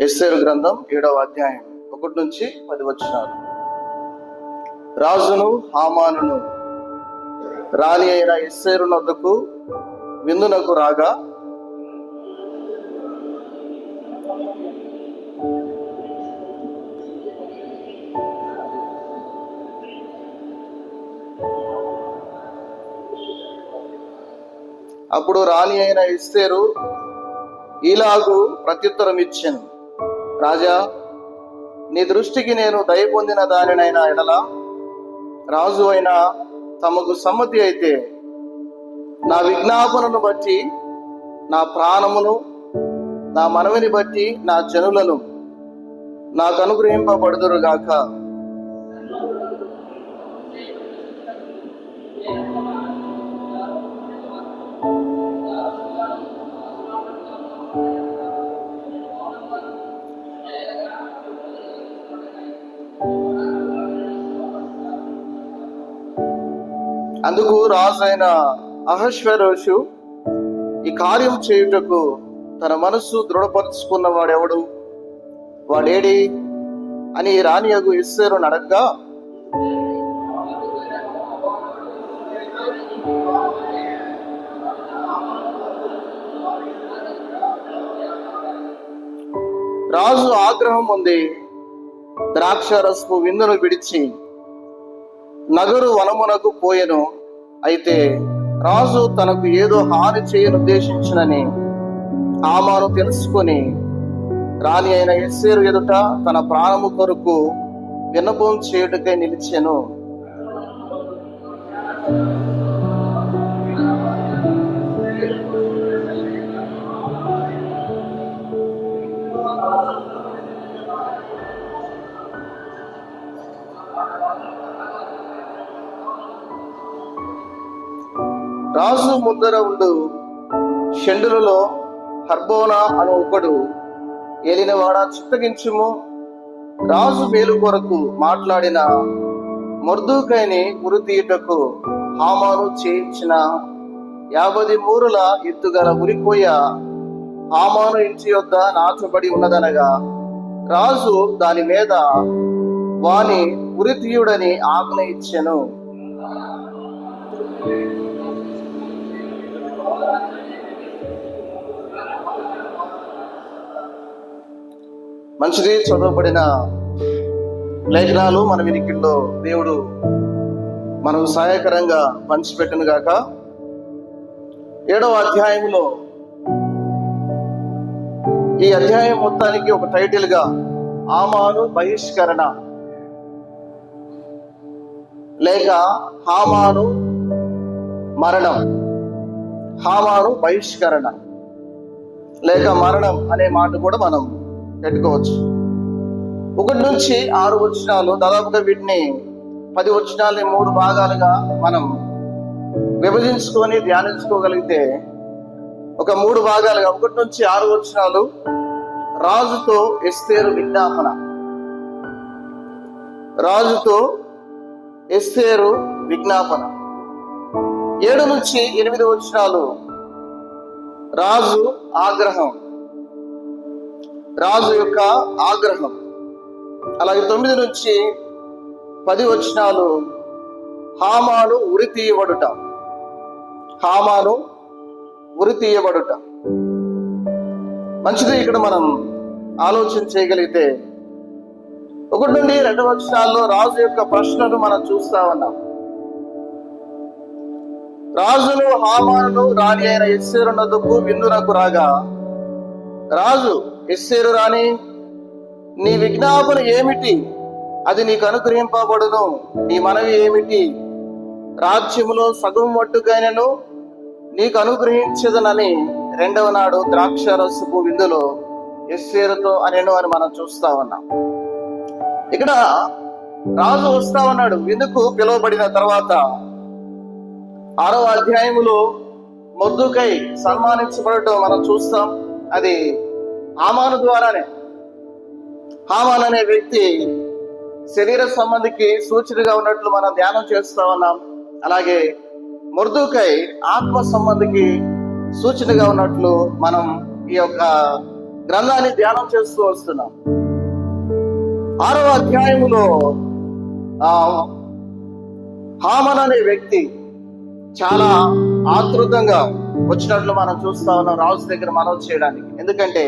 ఎస్తేరు గ్రంథం 7వ అధ్యాయం 1 నుంచి 10 వచనాలు. రాజును హామానును రాణి అయిన ఎస్తేరు నొద్దకు విందునకు రాగా, అప్పుడు రాణి అయిన ఎస్తేరు ఇలాగు ప్రత్యుత్తరం ఇచ్చెను: రాజా, నీ దృష్టికి నేను దయ పొందిన దానినైనా ఎడల రాజు అయినా తమకు సమ్మతి అయితే నా విజ్ఞాపనను బట్టి నా ప్రాణమును, నా మనవిని బట్టి నా జనులను నాకు అనుగ్రహింపబడుదురుగాక. అందుకు రాజు అయిన అహష్వేరోషు ఈ కార్యం చేయుటకు తన మనస్సు దృఢపరుచుకున్న వాడెవడు, వాడేడి అని రాణియగు ఎస్తేరును అడగ్గా, రాజు ఆగ్రహం ఉంది ద్రాక్షారసపు విందును విడిచి నగరు వనమునకు పోయెను. అయితే రాజు తనకు ఏదో హాని చేయను ఉద్దేశించునని హామాను తెలుసుకొని రాణి అయిన ఎస్తేరు ఎదుట తన ప్రాణము కొరకు విన్నపం చేయుటకై నిలిచెను. రాజు ముందర ఉండు షండులలో హర్బోనా అను ఒకడు ఏలినవాడ చిత్తగించుము, రాజు మేలు కొరకు మాట్లాడిన మొర్దెకైని ఉరితీయుటకు హామాను చేయించిన 50 మూరల ఎత్తుగల ఉరికోయ హామాను ఇంటి యొద్ద నాచబడి ఉన్నదనగా, రాజు దాని మీద వాని ఉరితీయుడని ఆజ్ఞ ఇచ్చెను. మంచిది. చదవబడిన లేఖనాలు మన వినికిల్లో దేవుడు మనకు సహాయకరంగా పంచిపెట్టను గాక. 7వ అధ్యాయంలో ఈ అధ్యాయం మొత్తానికి ఒక టైటిల్ గా హామాను బహిష్కరణ లేక హామాను మరణం, హామాను బహిష్కరణ లేక మరణం అనే మాట కూడా మనం పెట్టుకోవచ్చు. 1 నుంచి 6 వచనాలు, దాదాపుగా వీటిని 10 వచనాలని 3 భాగాలుగా మనం విభజించుకొని ధ్యానించుకోగలిగితే ఒక 3 భాగాలుగా 1 నుంచి 6 వచనాలు రాజుతో ఎస్తేరు విజ్ఞాపన, రాజుతో ఎస్తేరు విజ్ఞాపన. 7 నుంచి 8 వచనాలు రాజు ఆగ్రహం, రాజు యొక్క ఆగ్రహం. అలాగే 9 నుంచి 10 వచనాలు హామాను ఉరి తీయబడుట, హామాను ఉరి తీయబడుట. మంచిది. ఇక్కడ మనం ఆలోచన చేయగలిగితే 1 నుండి 2 వచనాల్లో రాజు యొక్క ప్రశ్నను మనం చూస్తా ఉన్నాం. రాజును హామాను రాణి అయిన ఎస్తేరు నొద్దకు విందునకు రాగా, రాజు ఎస్తేరు రాణి, నీ విజ్ఞాపన ఏమిటి? అది నీకు అనుగ్రహింపబడును. నీ మనవి ఏమిటి? రాజ్యములో సగం మట్టుకైనను నీకు అనుగ్రహించదనని 2వ నాడు ద్రాక్షారసపు విందులో ఎస్తేరుతో అనెను అని మనం చూస్తా ఉన్నాం. ఇక్కడ రాజు వస్తా ఉన్నాడు. విందుకు పిలువబడిన తర్వాత 6వ అధ్యాయములో మొర్దెకై సన్మానించబడటం మనం చూస్తాం. అది హామాను ద్వారానే. హామాన్ అనే వ్యక్తి శరీర సంబంధికి సూచనగా ఉన్నట్లు మనం ధ్యానం చేస్తా ఉన్నాం. అలాగే మొర్దెకై ఆత్మ సంబంధికి సూచనగా ఉన్నట్లు మనం ఈ యొక్క గ్రంథాన్ని ధ్యానం చేస్తూ వస్తున్నాం. 6వ అధ్యాయములో హామన్ అనే వ్యక్తి చాలా ఆతృతంగా వచ్చినట్లు మనం చూస్తా ఉన్నాం రాజు దగ్గర మనవి చేయడానికి. ఎందుకంటే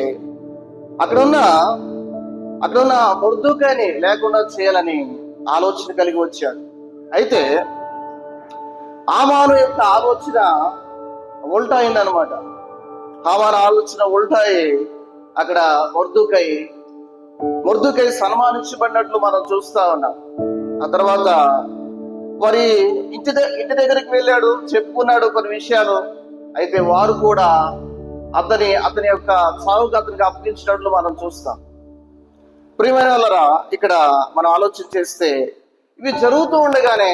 అక్కడున్న మొర్దెకైని లేకుండా చేయాలని ఆలోచన కలిగి వచ్చాడు. అయితే హామాను యొక్క ఆలోచన ఉల్టా అయిందనమాట. హామాను ఆలోచన ఉల్టా అయి అక్కడ మొర్దెకై సన్మానించబడినట్లు మనం చూస్తా ఉన్నాం. ఆ తర్వాత మరి ఇంటి దగ్గరికి వెళ్ళాడు, చెప్పుకున్నాడు కొన్ని విషయాలు. అయితే వారు కూడా అతని యొక్క సావుకు అతనికి అప్పగించినట్లు మనం చూస్తాం. ప్రియమైన వాళ్ళరా, ఇక్కడ మనం ఆలోచన చేస్తే ఇవి జరుగుతూ ఉండగానే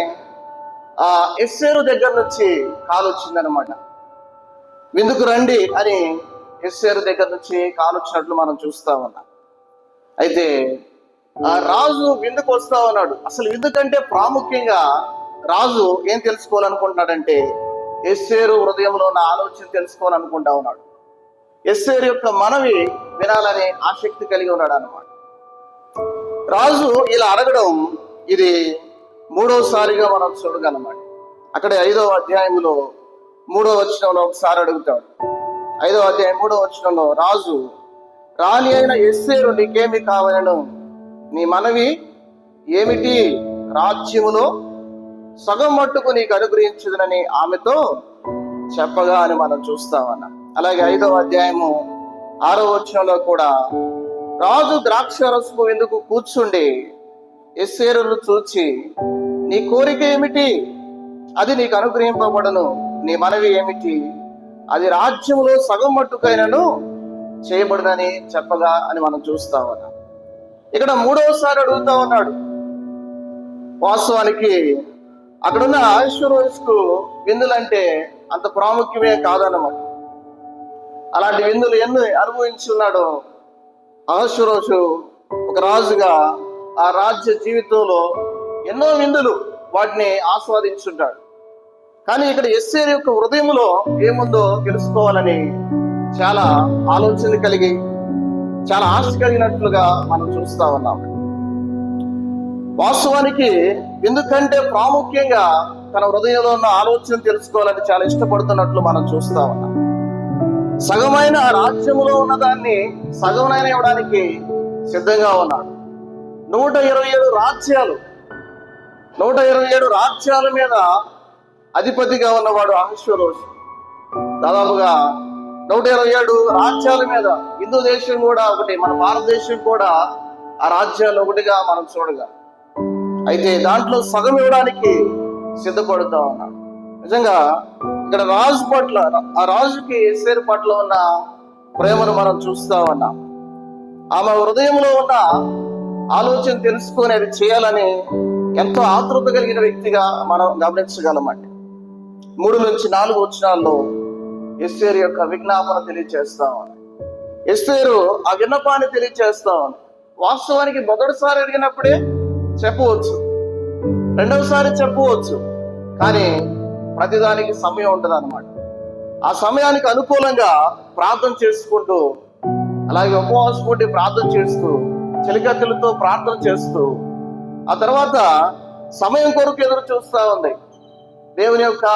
ఎస్తేరు దగ్గర నుంచి కాల్ వచ్చిందనమాట. విందుకు రండి అని ఎస్తేరు దగ్గర నుంచి కాల్ వచ్చినట్లు మనం చూస్తా ఉన్నాం. అయితే ఆ రాజు విందుకు వస్తా ఉన్నాడు. అసలు విందుకంటే ప్రాముఖ్యంగా రాజు ఏం తెలుసుకోవాలనుకుంటున్నాడంటే ఎస్తేరు హృదయంలో ఉన్న ఆలోచన తెలుసుకోవాలనుకుంటా ఉన్నాడు. ఎస్తేరు యొక్క మనవి వినాలని ఆసక్తి కలిగి ఉన్నాడు అన్నమాట. రాజు ఇలా అడగడం ఇది 3వసారిగా మనం చూడగలమాట. అక్కడ 5వ అధ్యాయంలో 3వ వచనంలో ఒకసారి అడుగుతాడు. 5వ అధ్యాయం 3వ వచనంలో, రాజు రాణి అయిన ఎస్తేరు నీకేమి కావాలను, నీ మనవి ఏమిటి, రాజ్యములో సగం మట్టుకు నీకు అనుగ్రహించదునని ఆమెతో చెప్పగా అని మనం చూస్తామన్న. అలాగే 5వ అధ్యాయము 6వ వచనంలో కూడా, రాజు ద్రాక్షరసము విందుకు కూర్చుండి ఎస్తేరును చూచి, నీ కోరిక ఏమిటి, అది నీకు అనుగ్రహింపబడను, నీ మనవి ఏమిటి, అది రాజ్యములో సగం మట్టుకైనను చేయబడునని చెప్పగా అని మనం చూస్తా ఉన్నాం. ఇక్కడ 3వసారి అడుగుతా ఉన్నాడు. వాస్తవానికి అక్కడున్న అహష్వేరోషుకు విందులంటే అంత ప్రాముఖ్యమే కాదన్నమాట. అలాంటి విందులు ఎన్ని అనుభవించున్నాడో అహష్వేరోషు ఒక రాజుగా ఆ రాజ్య జీవితంలో ఎన్నో విందులు వాటిని ఆస్వాదించుంటాడు. కానీ ఇక్కడ ఎస్తేరు యొక్క హృదయంలో ఏముందో తెలుసుకోవాలని చాలా ఆలోచన కలిగి చాలా ఆశ కలిగినట్లుగా మనం చూస్తా ఉన్నాం. వాస్తవానికి ఎందుకంటే ప్రాముఖ్యంగా తన హృదయంలో ఉన్న ఆలోచన తెలుసుకోవాలని చాలా ఇష్టపడుతున్నట్లు మనం చూస్తా ఉన్నాం. సగమైన రాజ్యములో ఉన్నదాన్ని సగమైనా ఇవ్వడానికి సిద్ధంగా ఉన్నాడు. 127 రాజ్యాల మీద అధిపతిగా ఉన్నవాడు అహష్వేరోషు. దాదాపుగా 127 రాజ్యాల మీద, హిందూ దేశం కూడా ఒకటి, మన భారతదేశం కూడా ఆ రాజ్యాలు ఒకటిగా మనం చూడగా. అయితే దాంట్లో సగం ఇవ్వడానికి సిద్ధపడుతూ ఉన్నాడు. నిజంగా ఇక్కడ రాజు పట్ల, ఆ రాజుకి ఎస్తేరు పట్ల ఉన్న ప్రేమను మనం చూస్తా ఉన్నాం. ఆమె హృదయంలో ఉన్న ఆలోచన తెలుసుకొని అది చేయాలని ఎంతో ఆతృత కలిగిన వ్యక్తిగా మనం గమనించగలమండి. 3-4 వచనాల్లో ఎస్తేరు యొక్క విజ్ఞాపన తెలియచేస్తాం. ఎస్తేరు ఆ విన్నపాన్ని తెలియచేస్తాం. వాస్తవానికి మొదటిసారి అడిగినప్పుడే చెప్పవచ్చు, రెండవసారి చెప్పవచ్చు, కానీ ప్రతిదానికి సమయం ఉంటుంది అన్నమాట. ఆ సమయానికి అనుకూలంగా ప్రార్థన చేసుకుంటూ, అలాగే ఉపవాసం ఉండి ప్రార్థన చేస్తూ, చెలికత్తెలతో ప్రార్థన చేస్తూ, ఆ తర్వాత సమయం కొరకు ఎదురు చూస్తా ఉంది. దేవుని యొక్క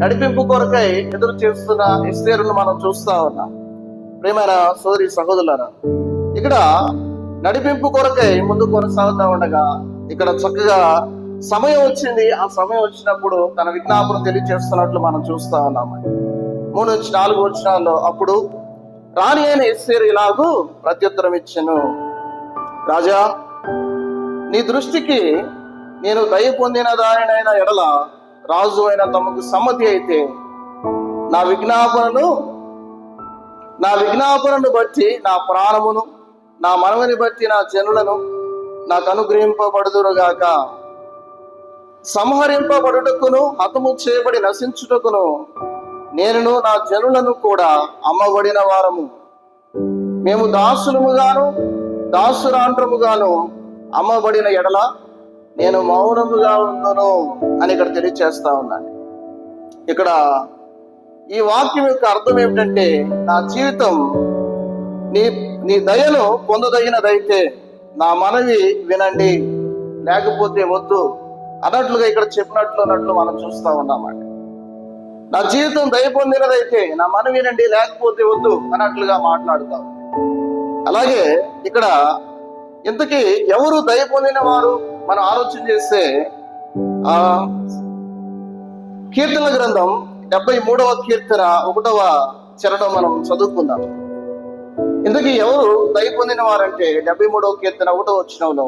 నడిపింపు కొరకై ఎదురు చేస్తున్న ఎస్తేరును మనం చూస్తా ఉన్నాం. ప్రియమైన సోదరి సహోదరులారా, ఇక్కడ నడిపింపు కొరకై ముందు కొనసాగుతా ఉండగా ఇక్కడ చక్కగా సమయం వచ్చింది. ఆ సమయం వచ్చినప్పుడు తన విజ్ఞాపన తెలియజేస్తున్నట్లు మనం చూస్తా ఉన్నాము. 3-4 వచనాల్లో, అప్పుడు రాణి అయిన ఎస్తేరు ఇలాగూ ప్రత్యుత్తరం ఇచ్చెను, రాజా, నీ దృష్టికి నేను దయ పొందిన దానినైన ఎడల రాజు అయిన తమకు సమ్మతి అయితే నా విజ్ఞాపనను బట్టి నా ప్రాణమును, నా మనవిని బట్టి నా జనులను నాకు అనుగ్రహింపబడుదురుగాక. సంహరింపబడుటకును హతము చేయబడి నశించుటకును నేనును నా జనులను కూడా అమ్మబడిన వారము. మేము దాసులముగాను దాసురాండ్రముగాను అమ్మబడిన ఎడల నేను మౌనముగా ఉందును అని ఇక్కడ తెలియచేస్తా ఉన్నాను. ఇక్కడ ఈ వాక్యం యొక్క అర్థం ఏమిటంటే, నా జీవితం నీ నీ దయను పొందదగినదైతే నా మనవి వినండి, లేకపోతే వద్దు అన్నట్లుగా ఇక్కడ చెప్పినట్లు మనం చూస్తా ఉన్నామండి. నా జీవితం దయ పొందినదైతే నా మనవి వినండి, లేకపోతే వద్దు అన్నట్లుగా మాట్లాడుతాం. అలాగే ఇక్కడ ఇంతకీ ఎవరు దయ పొందిన వారు మనం ఆలోచన చేస్తే కీర్తన గ్రంథం 73వ కీర్తన 1వ చరణం మనం చదువుకుందాం. ఇంతకీ ఎవరు దయ పొందిన వారంటే 73వ కీర్తన 1వ వచనంలో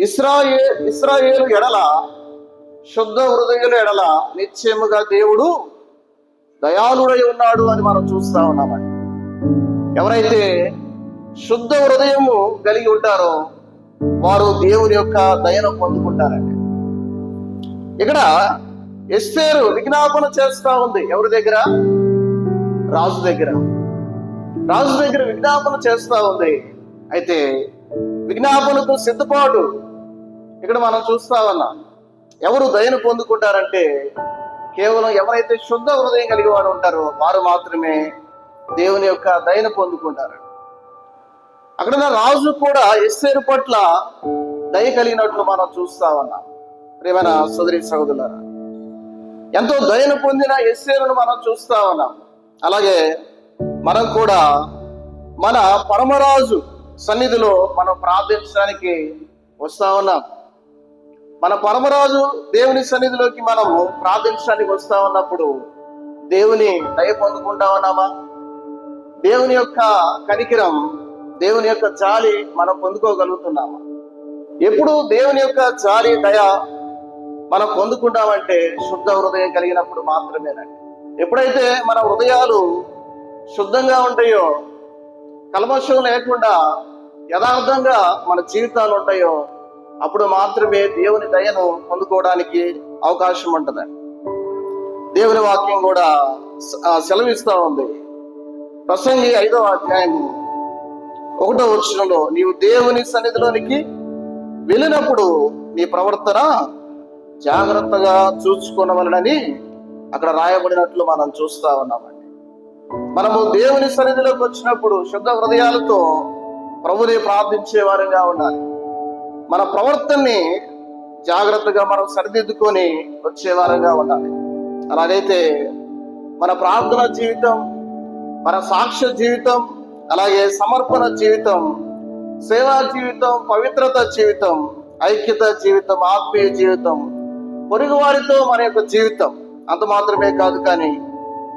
ఇశ్రాయేలు ఎడల శుద్ధ హృదయుల ఎడల నిశ్చయముగా దేవుడు దయాళుడై ఉన్నాడు అని మనం చూస్తా ఉన్నామండి. ఎవరైతే శుద్ధ హృదయము కలిగి ఉంటారో వారు దేవుని యొక్క దయను పొందుకుంటారండి. ఇక్కడ ఎస్తేరు విజ్ఞాపన చేస్తా ఉంది. ఎవరి దగ్గర? రాజు దగ్గర విజ్ఞాపన చేస్తా ఉంది. అయితే విజ్ఞాపనకు సిద్ధపాటు ఇక్కడ మనం చూస్తా ఉన్నాం. ఎవరు దయను పొందుకుంటారంటే కేవలం ఎవరైతే శుద్ధ హృదయం కలిగి వారు ఉంటారో వారు మాత్రమే దేవుని యొక్క దయను పొందుకుంటారు. అక్కడ రాజు కూడా ఎస్తేరు పట్ల దయ కలిగినట్లు మనం చూస్తా ఉన్నాం. ప్రియమైన సోదరి సహోదరులారా, ఎంతో దయను పొందిన ఎస్తేరును మనం చూస్తా ఉన్నాం. అలాగే మనం కూడా మన పరమరాజు సన్నిధిలో మనం ప్రార్థించడానికి వస్తా ఉన్నాం. మన పరమరాజు దేవుని సన్నిధిలోకి మనము ప్రార్థించడానికి వస్తా ఉన్నప్పుడు దేవుని దయ పొందుకుంటా ఉన్నామా? దేవుని యొక్క కనికిరం, దేవుని యొక్క జాలి మనం పొందుకోగలుగుతున్నామా? ఎప్పుడు దేవుని యొక్క జాలి దయ మనం పొందుకుంటామంటే శుద్ధ హృదయం కలిగినప్పుడు మాత్రమేనండి. ఎప్పుడైతే మన హృదయాలు శుద్ధంగా ఉంటాయో, కల్మషం లేకుండా యథార్థంగా మన జీవితాలు ఉంటాయో అప్పుడు మాత్రమే దేవుని దయను పొందుకోవడానికి అవకాశం ఉంటుంది. దేవుని వాక్యం కూడా సెలవిస్తా ఉంది. ప్రసంగి 5వ అధ్యాయము 1వ వచనంలో నీవు దేవుని సన్నిధిలోనికి వెళ్ళినప్పుడు నీ ప్రవర్తన జాగ్రత్తగా చూసుకొనవలనని అక్కడ రాయబడినట్లు మనం చూస్తా ఉన్నామండి. మనము దేవుని సన్నిధిలోకి వచ్చినప్పుడు శుద్ధ హృదయాలతో ప్రభుని ప్రార్థించే వారంగా ఉండాలి. మన ప్రవర్తనని జాగ్రత్తగా మనం సరిదిద్దుకొని వచ్చే వారంగా ఉండాలి. అలాగైతే మన ప్రార్థన జీవితం, మన సాక్ష్య జీవితం, అలాగే సమర్పణ జీవితం, సేవా జీవితం, పవిత్రత జీవితం, ఐక్యత జీవితం, ఆత్మీయ జీవితం, పొరుగు వారితో మన యొక్క జీవితం అంత మాత్రమే కాదు, కానీ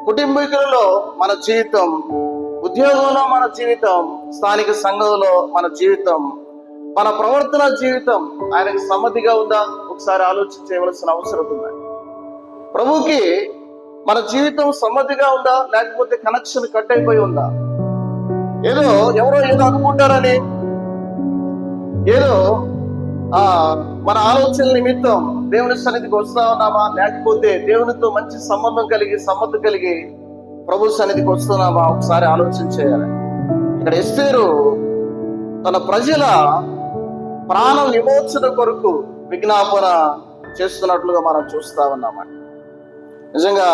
కుటుంబీకులలో మన జీవితం, ఉద్యోగంలో మన జీవితం, స్థానిక సంఘంలో మన జీవితం, మన ప్రవర్తన జీవితం ఆయనకు సమ్మతిగా ఉందా ఒకసారి ఆలోచించవలసిన అవసరం ఉందండి. ప్రభువుకి మన జీవితం సమ్మతిగా ఉందా, లేకపోతే కనెక్షన్ కట్ అయిపోయి ఉందా? ఏదో ఎవరో ఏదో అనుకుంటారని ఏదో మన ఆలోచన నిమిత్తం దేవుని సన్నిధికి వస్తా ఉన్నామా, లేకపోతే దేవునితో మంచి సంబంధం కలిగి సమ్మతి కలిగి ప్రభు సన్నిధికి వస్తున్నామా ఒకసారి ఆలోచన చేయాలి. ఇక్కడ ఎస్తేరు తన ప్రజల ప్రాణ విమోచన కొరకు విజ్ఞాపన చేస్తున్నట్లుగా మనం చూస్తా ఉన్నామండి. నిజంగా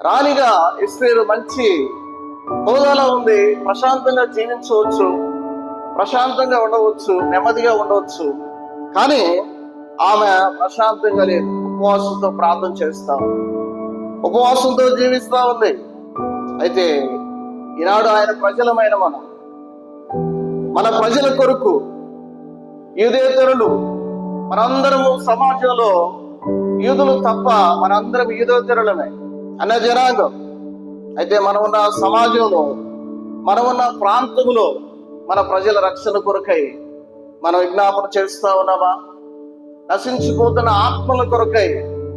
రాణిగా ఎస్తేరు మంచి హోదాలో ఉంది. ప్రశాంతంగా జీవించవచ్చు, ప్రశాంతంగా ఉండవచ్చు, నెమ్మదిగా ఉండవచ్చు. కానీ ఆమె ప్రశాంతంగా లేదు. ఉపవాసంతో ప్రార్థన చేస్తా ఉంది, ఉపవాసంతో జీవిస్తా ఉంది. అయితే ఈనాడు ఆయన ప్రజలమైన మన ప్రజల కొరకు యూదేతరులు, మనందరము సమాజంలో యూదులు తప్ప మనందరం యూదేతరులమే, అన్న జనాంగం. అయితే మనం ఉన్న సమాజంలో, మనం ఉన్న ప్రాంతంలో మన ప్రజల రక్షణ కొరకై మనం విజ్ఞాపన చేస్తా ఉన్నామా? నశించిపోతున్న ఆత్మల కొరకై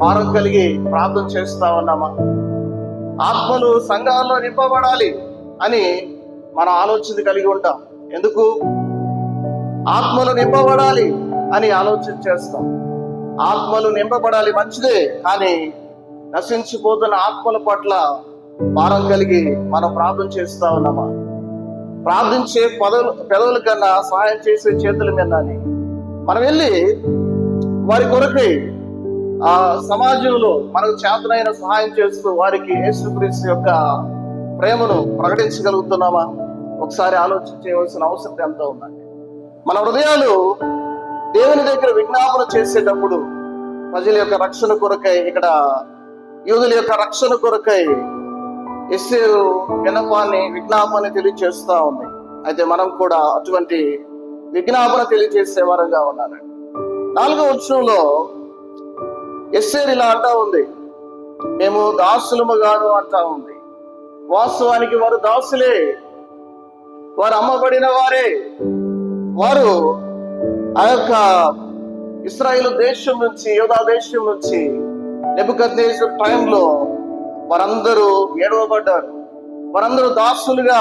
భారం కలిగి ప్రార్థన చేస్తా ఉన్నామా? ఆత్మలు సంఘాల్లో నింపబడాలి అని మనం ఆలోచన కలిగి ఉంటాం. ఎందుకు? ఆత్మలు నింపబడాలి అని ఆలోచన చేస్తాం. ఆత్మలు నింపబడాలి మంచిదే, కానీ నశించిపోతున్న ఆత్మల పట్ల భారం కలిగి మనం ప్రార్థన చేస్తా ఉన్నామా? ప్రార్థించే పెదవుల కన్నా సహాయం చేసే చేతుల మీద మనం వెళ్ళి వారి కొరకై ఆ సమాజంలో మనకు చేతనైన సహాయం చేస్తూ వారికి యేసుక్రీస్తు యొక్క ప్రేమను ప్రకటించగలుగుతున్నామా? ఒకసారి ఆలోచన చేయవలసిన అవసరం ఎంతో ఉందండి. మన హృదయాలు దేవుని దగ్గర విజ్ఞాపన చేసేటప్పుడు ప్రజల యొక్క రక్షణ కొరకై, ఇక్కడ యూదుల యొక్క రక్షణ కొరకై ఎస్తేరు విజ్ఞాపన తెలియజేస్తా ఉంది. అయితే మనం కూడా అటువంటి విజ్ఞాపన తెలియజేసే వారంగా ఉన్నారండి. 4వ వచనంలో ఎస్తేరు ఇలా అంటా ఉంది, మేము దాసులము గాను అంటా ఉంది. వాస్తవానికి వారు దాసులే, వారు అమ్మబడిన వారే. వారు ఆ యొక్క ఇశ్రాయేలు దేశం నుంచి, యూదా దేశం నుంచి నెబుకద్నెజర్ టైంలో వారందరూ ఏడవబడ్డారు. వారందరూ దాసులుగా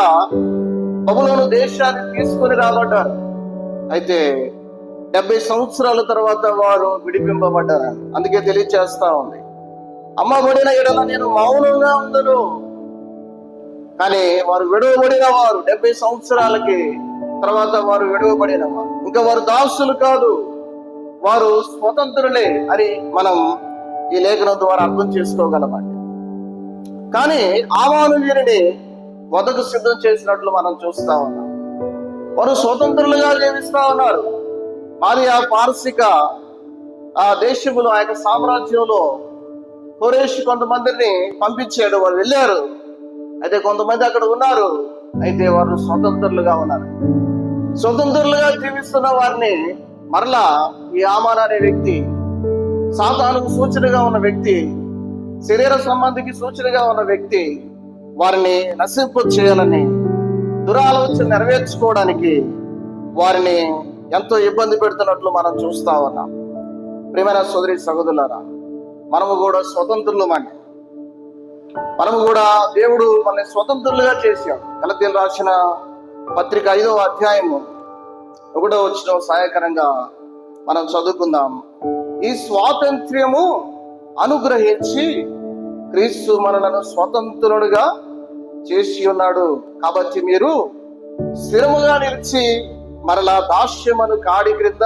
బబులోను దేశాన్ని తీసుకొని రాబడ్డారు. అయితే 70 సంవత్సరాల తర్వాత వారు విడిపింపబడ్డారు. అందుకే తెలియచేస్తా ఉంది, అమ్మబడిన ఎడల నేను మౌనంగా ఉందను. కానీ వారు విడవబడిన వారు 70 సంవత్సరాలకి తర్వాత వారు విడవబడిన వారు. ఇంకా వారు దాసులు కాదు, వారు స్వతంత్రులే అని మనం ఈ లేఖనం ద్వారా అర్థం చేసుకోగలమండి. కానీ ఆమాను వీరిని వదకు సిద్ధం చేసినట్లు మనం చూస్తా ఉన్నాం. వారు స్వతంత్రులుగా జీవిస్తా ఉన్నారు. మాదియా పారసిక ఆ దేశములో, ఆ యొక్క సామ్రాజ్యంలో కోరేష్ కొంతమందిని పంపించాడు. వారు వెళ్ళారు. అయితే కొంతమంది అక్కడ ఉన్నారు. అయితే వారు స్వతంత్రులుగా ఉన్నారు. స్వతంత్రులుగా జీవిస్తున్న వారిని మరలా ఈ ఆమాన్ అనే వ్యక్తి, సాతానుకు సూచనగా ఉన్న వ్యక్తి, శరీర సంబంధికి సూచనగా ఉన్న వ్యక్తి, వారిని నశింపు చేయాలని, దురాలోచన నెరవేర్చుకోవడానికి వారిని ఎంతో ఇబ్బంది పెడుతున్నట్లు మనం చూస్తా ఉన్నాం. ప్రియమైన సోదరి సహోదరులారా, మనము కూడా స్వతంత్రులమండి. మనము కూడా దేవుడు మనల్ని స్వతంత్రులుగా చేశాడు. గలతీయులు రాసిన పత్రిక 5వ అధ్యాయము 1వ వచనం సహాయకరంగా మనం చదువుకుందాం. ఈ స్వాతంత్ర్యము అనుగ్రహించి క్రీస్తు మనలను స్వతంత్రులుగా చేసి ఉన్నాడు. కాబట్టి మీరు స్థిరముగా నిలిచి మరలా దాస్యమును కాడి క్రింద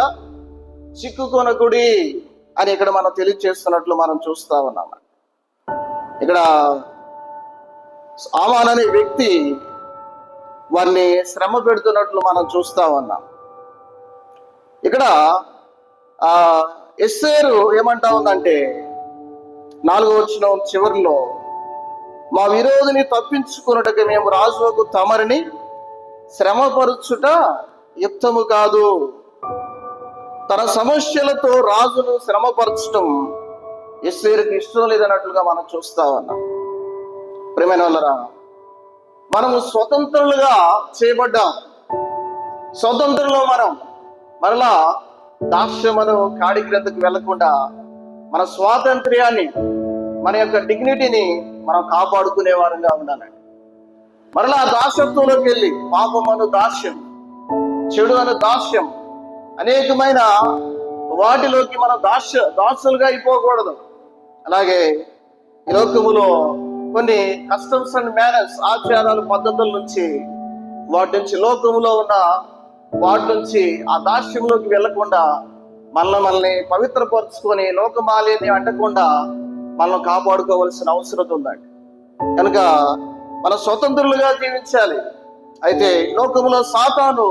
చిక్కుకొనకుడి అని ఇక్కడ మనం తెలియజేస్తున్నట్లు మనం చూస్తా ఉన్నాం. ఇక్కడ ఆమాన్ అనే వ్యక్తి వారిని శ్రమ పెడుతున్నట్లు మనం చూస్తా ఉన్నాం. ఇక్కడ ఎస్తేరు ఏమంటా ఉందంటే 4వ వచనం చివరిలో, మా విరోధిని తప్పించుకున్నట్టుగా మేము రాజుకు తమరిని శ్రమపరుచుట యుక్తము కాదు. తన సమస్యలతో రాజును శ్రమపరచడం ఎస్తేరుకి ఇష్టం లేదన్నట్లుగా మనం చూస్తా ఉన్నాం. ప్రియమైన వాళ్ళరా, మనము స్వతంత్రులుగా చేయబడ్డాం. స్వతంత్రంలో మనం మరలా దాస్యమును కాడి క్రిందకు వెళ్లకుండా మన స్వాతంత్ర్యాన్ని, మన యొక్క డిగ్నిటీని మనం కాపాడుకునే వారంగా ఉండాలండి. మరలా దాస్యత్వంలోకి వెళ్ళి పాపమను దాస్యం, చెడు అను దాస్యం, అనేకమైన వాటిలోకి మనం దాసులుగా అయిపోకూడదు. అలాగే ఈ లోకములో కొన్ని కస్టమ్స్ అండ్ మేనర్స్, ఆచారాలు, పద్ధతుల నుంచి, వాటి నుంచి, లోకములో ఉన్న వాటి నుంచి ఆ దాస్యంలోకి వెళ్లకుండా మనల్ని పవిత్రపరుచుకొని లోకమాలిని అంటకుండా మనం కాపాడుకోవాల్సిన అవసరం ఉందండి. కనుక మనం స్వతంత్రులుగా జీవించాలి. అయితే లోకములో సాతాను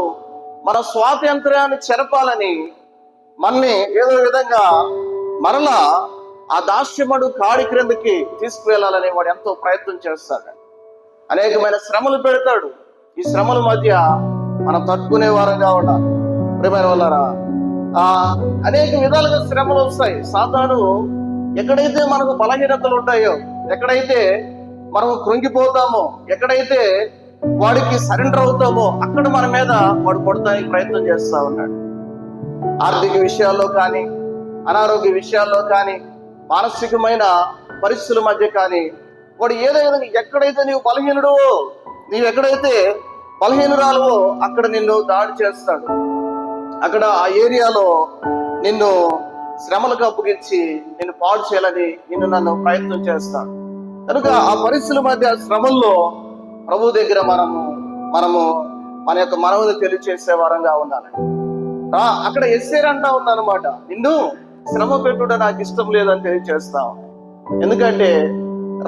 మన స్వాతంత్ర్యాన్ని చెరపాలని మనల్ని ఏదో విధంగా మరలా ఆ దాస్యముడు కాడి క్రిందకి తీసుకువెళ్ళాలని వాడు ఎంతో ప్రయత్నం చేస్తాడు. అనేకమైన శ్రమలు పెడతాడు. ఈ శ్రమల మధ్య మనం తట్టుకునే వారంగా ఉండాలి. ప్రియమైన వాళ్ళారా, అనేక విధాలుగా శ్రమలు వస్తాయి. సాతాను ఎక్కడైతే మనకు బలహీనతలు ఉంటాయో, ఎక్కడైతే మనము కృంగిపోతామో, ఎక్కడైతే వాడికి సరెండర్ అవుతామో అక్కడ మన మీద వాడు కొడతానికి ప్రయత్నం చేస్తా ఉన్నాడు. ఆర్థిక విషయాల్లో కానీ, అనారోగ్య విషయాల్లో కానీ, మానసికమైన పరిస్థితుల మధ్య కానీ, వాడు ఏదో విధంగా ఎక్కడైతే నీవు బలహీనుడో, నీవు ఎక్కడైతే బలహీనురాలువో అక్కడ నిన్ను దాడి చేస్తాడు. అక్కడ ఆ ఏరియాలో నిన్ను శ్రమలకు అప్పగించి నిన్ను పాడు చేయాలని నన్ను ప్రయత్నం చేస్తాడు. కనుక ఆ పరిస్థితుల మధ్య శ్రమల్లో ప్రభు దగ్గర మనము మన యొక్క మనవుని తెలియచేసే వారంగా ఉండాలి. అక్కడ ఎస్సేర్ అంటా ఉందన్నమాట, నిన్ను శ్రమ పెట్టుట నాకు ఇష్టం లేదని తెలియచేస్తాం. ఎందుకంటే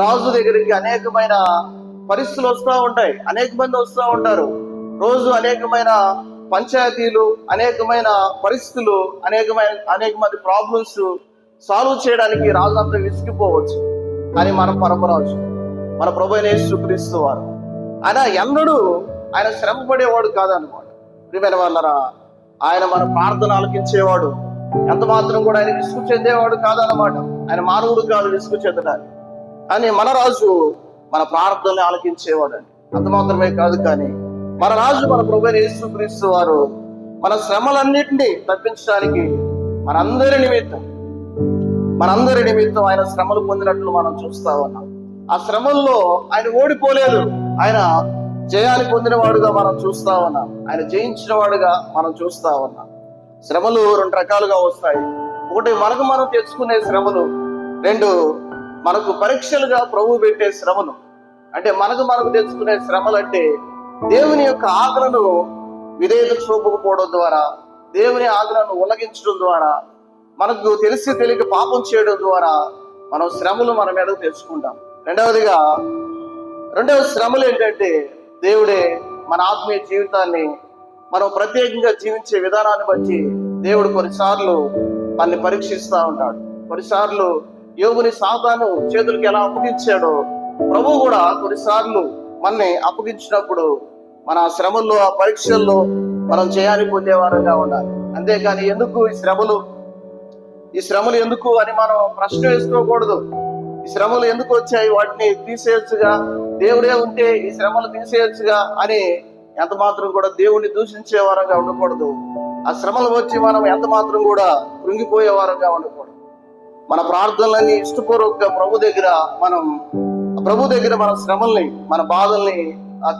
రాజు దగ్గరికి అనేకమైన పరిస్థితులు వస్తూ ఉంటాయి, అనేక మంది వస్తూ ఉంటారు. రోజు అనేకమైన పంచాయతీలు, అనేకమైన పరిస్థితులు, అనేక మంది ప్రాబ్లమ్స్ సాల్వ్ చేయడానికి రాజు అంతా విసిగిపోవచ్చు. కానీ మన పరమరాజు, మన ప్రభు అయిన యేసుక్రీస్తు వారు ఆయన ఎన్నడూ ఆయన శ్రమ పడేవాడు కాదనమాట. ప్రియమైన వాళ్ళరా, ఆయన మన ప్రార్థన ఆలకించేవాడు. ఎంత మాత్రం కూడా ఆయన విసుగు చెందేవాడు కాదన్నమాట. ఆయన మానవుడు కాదు విసుగు చెందడానికి. కానీ మన రాజు మన ప్రార్థనని ఆలకించేవాడు అండి. అంత మాత్రమే కాదు, కానీ మన రాజు మన ప్రభు అయిన యేసుక్రీస్తు వారు మన శ్రమలన్నింటినీ తప్పించడానికి మనందరి నిమిత్తం ఆయన శ్రమలు పొందినట్లు మనం చూస్తా ఉన్నాం. ఆ శ్రమల్లో ఆయన ఓడిపోలేదు, ఆయన జయాన్ని పొందినవాడుగా మనం చూస్తా ఉన్నాం. ఆయన జయించిన వాడుగా మనం చూస్తా ఉన్నాం. శ్రమలు రెండు రకాలుగా వస్తాయి. ఒకటి మనకు మనం తెచ్చుకునే శ్రమలు, రెండు మనకు పరీక్షలుగా ప్రభు పెట్టే శ్రమలు. అంటే మనకు తెచ్చుకునే శ్రమలు అంటే దేవుని యొక్క ఆజ్ఞను విధేయత చూపకపోవడం ద్వారా, దేవుని ఆజ్ఞను ఉల్లంఘించడం ద్వారా, మనకు తెలిసి తెలియక పాపం చేయడం ద్వారా మనం శ్రమలు మన మీదకు తెచ్చుకుంటాం. రెండవ శ్రమలు ఏంటంటే దేవుడే మన ఆత్మీయ జీవితాన్ని మనం ప్రత్యేకంగా జీవించే విధానాన్ని బట్టి దేవుడు కొన్నిసార్లు మనల్ని పరీక్షిస్తూ ఉంటాడు. కొన్నిసార్లు యోగుని సాతాను చేతులకి ఎలా అప్పగించాడో ప్రభు కూడా కొన్నిసార్లు మనల్ని అప్పగించినప్పుడు మన శ్రమల్లో, ఆ పరీక్షల్లో మనం జయాన్ని పొందేవారంగా ఉండాలి. అంతేకాని ఎందుకు ఈ శ్రమలు ఎందుకు అని మనం ప్రశ్న వేసుకోకూడదు. ఈ శ్రమలు ఎందుకు వచ్చాయి, వాటిని తీసేయచ్చుగా, దేవుడే ఉంటే ఈ శ్రమలు తీసేయచ్చుగా అని ఎంత మాత్రం కూడా దేవుణ్ణి దూషించే వారంగా ఉండకూడదు. ఆ శ్రమలు వచ్చి మనం ఎంత మాత్రం కూడా కృంగిపోయే వారంగా ఉండకూడదు. మన ప్రార్థనలన్నీ ఇష్టపూర్వకంగా ప్రభు దగ్గర మన శ్రమల్ని, మన బాధల్ని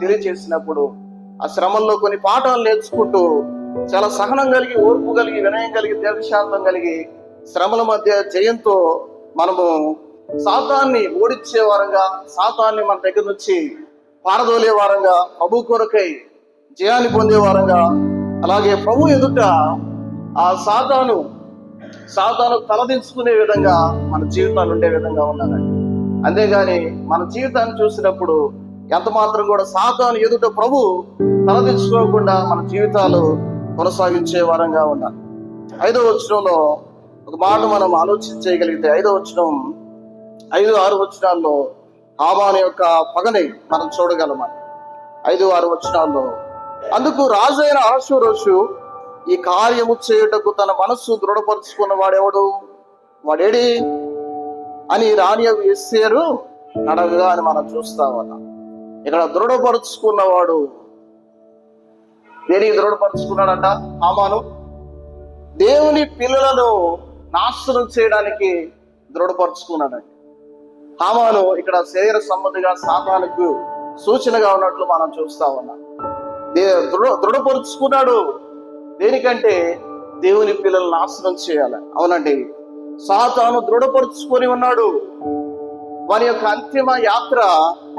తెలియచేసినప్పుడు ఆ శ్రమల్లో కొన్ని పాఠాలు నేర్చుకుంటూ చాలా సహనం కలిగి, ఓర్పు కలిగి, వినయం కలిగి, దీర్ఘశాంతం కలిగి శ్రమల మధ్య జయంతో మనము సాతాన్ని ఓడించే వారంగా, సాతాన్ని మన దగ్గర నుంచి పారదోలే వారంగా, ప్రభు కొరకై జయాన్ని పొందే వారంగా, అలాగే ప్రభు ఎదుట ఆ సాతాను తలదించుకునే విధంగా మన జీవితాలు ఉండే విధంగా ఉండాలండి. అంతేగాని మన జీవితాన్ని చూసినప్పుడు ఎంత మాత్రం కూడా సాతాను ఎదుట ప్రభు తలదించుకోకుండా మన జీవితాలు కొనసాగించే వారంగా ఉండాలి. 5వ వచనంలో ఒక మాట మనం ఆలోచించగలిగితే, 5వ వచనం 5-6 వచనాల్లో హామాను యొక్క పగని మనం చూడగలమండి. 5-6 వచనాల్లో, అందుకు రాజు అయిన అహష్వేరోషు ఈ కార్యము చేయుటకు తన మనస్సు దృఢపరుచుకున్న వాడేడి అని రాణి ఎస్తేరు అడగగా అని మనం చూస్తా ఉన్నాం. ఇక్కడ దృఢపరుచుకున్నవాడు దేనికి దృఢపరుచుకున్నాడంట? హామాను దేవుని పిల్లలను నాశనం చేయడానికి దృఢపరుచుకున్నాడండి. హామాను ఇక్కడ శరీర సంబంధిగా సాతానుకు సూచనగా ఉన్నట్లు మనం చూస్తా ఉన్నాం. దృఢపరుచుకున్నాడు దేనికంటే దేవుని పిల్లలను నాశనం చేయాలి. అవునండి, సాతాను దృఢపరుచుకొని ఉన్నాడు. వాని యొక్క అంతిమ యాత్ర,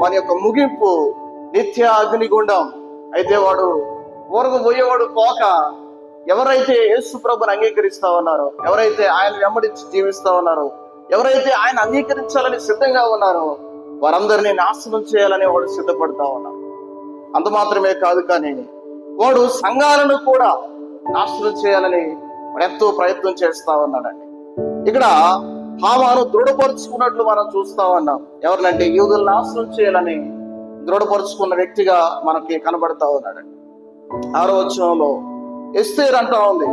వాని యొక్క ముగింపు నిత్య అగ్నిగుండం. అయితే వాడు ఊరకు పోయేవాడు పోక, ఎవరైతే యేసు ప్రభుని అంగీకరిస్తా ఉన్నారో, ఎవరైతే ఆయన వెంబడించి జీవిస్తా ఉన్నారో, ఎవరైతే ఆయన అంగీకరించాలని సిద్ధంగా ఉన్నారో వారందరినీ నాశనం చేయాలని వాడు సిద్ధపడతా ఉన్నాడు. అంత మాత్రమే కాదు, కానీ వాడు సంఘాలను కూడా నాశనం చేయాలని వాడు ఎంతో ప్రయత్నం చేస్తా ఉన్నాడండి. ఇక్కడ హామాను దృఢపరుచుకున్నట్లు మనం చూస్తా ఉన్నాం. ఎవరినంటే యూదులు నాశనం చేయాలని దృఢపరుచుకున్న వ్యక్తిగా మనకి కనబడతా ఉన్నాడండి. 6వ వచనంలో ఎస్తేర్ అంటా ఉంది,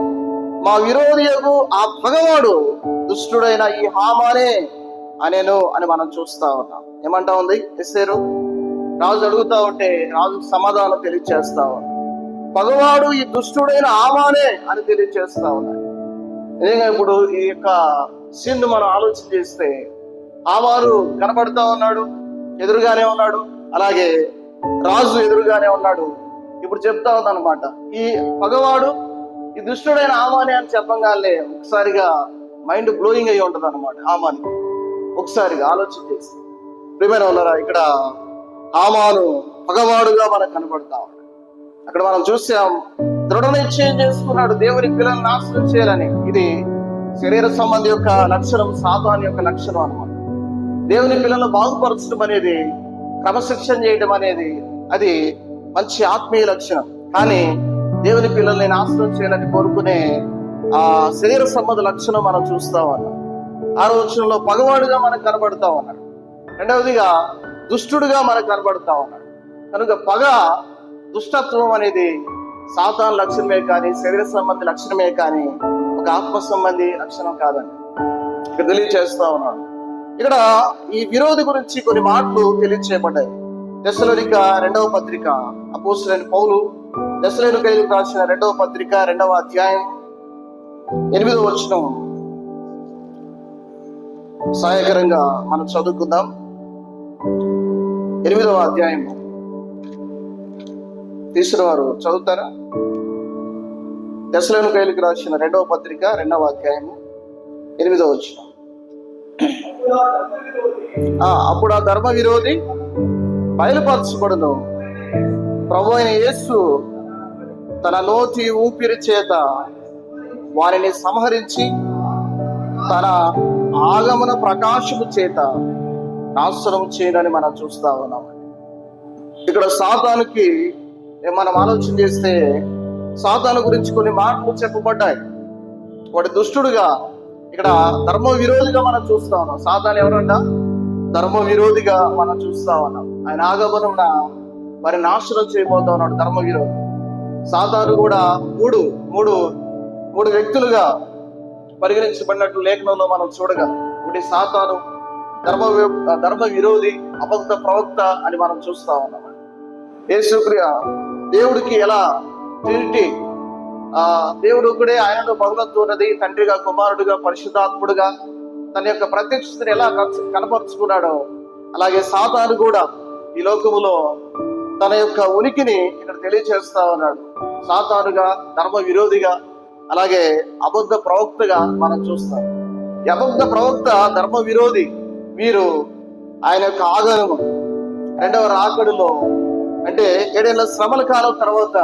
మా విరోధియగు ఆ పగవాడు దుష్టుడైన ఈ హామానే అనేను అని మనం చూస్తా ఉన్నాం. ఏమంటా ఉంది ఎస్తేరు? రాజు అడుగుతా ఉంటే రాజు సమాధానం తెలియచేస్తా ఉన్నాడు. పగవాడు ఈ దుష్టుడైన హామానే అని తెలియచేస్తా ఉన్నాడు. నిజంగా ఇప్పుడు ఈ యొక్క సీన్ మనం ఆలోచన చేస్తే హామాను కనబడతా ఉన్నాడు, ఎదురుగానే ఉన్నాడు, అలాగే రాజు ఎదురుగానే ఉన్నాడు. ఇప్పుడు చెప్తా ఉందన్నమాట, ఈ పగవాడు ఈ దుష్టుడైన హామానే అని చెప్పగానే ఒకసారిగా మైండ్ బ్లోయింగ్ అయ్యి ఉంటది అనమాట. హామాని ఒకసారిగా ఆలోచన చేసి, ప్రియమైన వాళ్ళరా, ఇక్కడ హామాను పగవాడుగా మనకు కనబడతా ఉన్నాడు. అక్కడ మనం చూసాం, దృఢ నిశ్చయం చేసుకున్నాడు దేవుని పిల్లల్ని నాశనం చేయాలని. ఇది శరీర సంబంధి యొక్క లక్షణం, సాతాను యొక్క లక్షణం అనమాట. దేవుని పిల్లలను బాగుపరచడం అనేది, క్రమశిక్షణ చేయడం అనేది అది మంచి ఆత్మీయ లక్షణం. కానీ దేవుని పిల్లల్ని నాశనం చేయాలని కోరుకునే ఆ శరీర సంబంధ లక్షణం మనం చూస్తా ఉన్నాం. 6వ వచనంలో పగవాడుగా మనకు కనబడతా ఉన్నాడు. రెండవదిగా దుష్టుడుగా మనకు కనబడతా ఉన్నాడు. కనుక పగ, దుష్టత్వం అనేది సాతాను లక్షణమే కానీ, శరీర సంబంధి లక్షణమే కానీ ఒక ఆత్మ సంబంధి లక్షణం కాదండి. ఇక్కడ తెలియచేస్తా ఉన్నాడు. ఇక్కడ ఈ విరోధి గురించి కొన్ని మాటలు తెలియచేయబడ్డాయి. తెస్సలోనిక 2వ పత్రిక, అపోస్తలుడైన పౌలు తెస్సలోనికైలకు రాసిన 2వ పత్రిక 2వ అధ్యాయం 8వ వచనం సహాయకరంగా మనం చదువుకుందాం. 8వ అధ్యాయం తీసిన వారు చదువుతారా? తెస్సలోనికైలకు రాసిన 2వ పత్రిక 2వ అధ్యాయం 8వ వచనం. అప్పుడు ఆ ధర్మ విరోధి బయలుపరచబడును, ప్రభువైన యేసు తన నోటి ఊపిరి చేత వారిని సంహరించి తన ఆగమన ప్రకాశము చేత నాశనం చేయనని మనం చూస్తా ఉన్నాం. ఇక్కడ సాతానుకి మనం ఆలోచన చేస్తే సాతాను గురించి కొన్ని మాటలు చెప్పబడ్డాయి. వాటి దుష్టుడుగా, ఇక్కడ ధర్మ విరోధిగా మనం చూస్తా ఉన్నాం. సాతాను ఎవరంట? ధర్మ విరోధిగా మనం చూస్తా ఉన్నాం. ఆయన ఆగమనమున వారి నాశనం చేయబోతా ఉన్నాడు ధర్మ విరోధి. సాతాను కూడా మూడు వ్యక్తులుగా పరిగణించబడినట్లు లేఖనంలో మనం చూడగలం. ఒకటి సాతాను, ధర్మ విరోధి, అబద్ధ ప్రవక్త అని మనం చూస్తా ఉన్నాం. యేసుక్రీస్తు దేవుడికి ఎలా ట్రినిటీ, దేవుడు ఒకడే, ఆయనలో బహుళత్వం ఉన్నది, తండ్రిగా, కుమారుడుగా, పరిశుద్ధాత్ముడుగా తన యొక్క ప్రత్యక్షతను ఎలా కనపరుచుకున్నాడో అలాగే సాతాను కూడా ఈ లోకములో తన యొక్క ఉనికిని ఇక్కడ తెలియచేస్తా ఉన్నాడు. సాతానుగా, ధర్మ విరోధిగా, అలాగే అబద్ధ ప్రవక్తగా మనం చూస్తాం. ఈ అబద్ధ ప్రవక్త, ధర్మ విరోధి వీరు ఆయన యొక్క ఆగమనం 2వ రాకడలో, అంటే 7 ఏళ్ల శ్రమల కాలం తర్వాత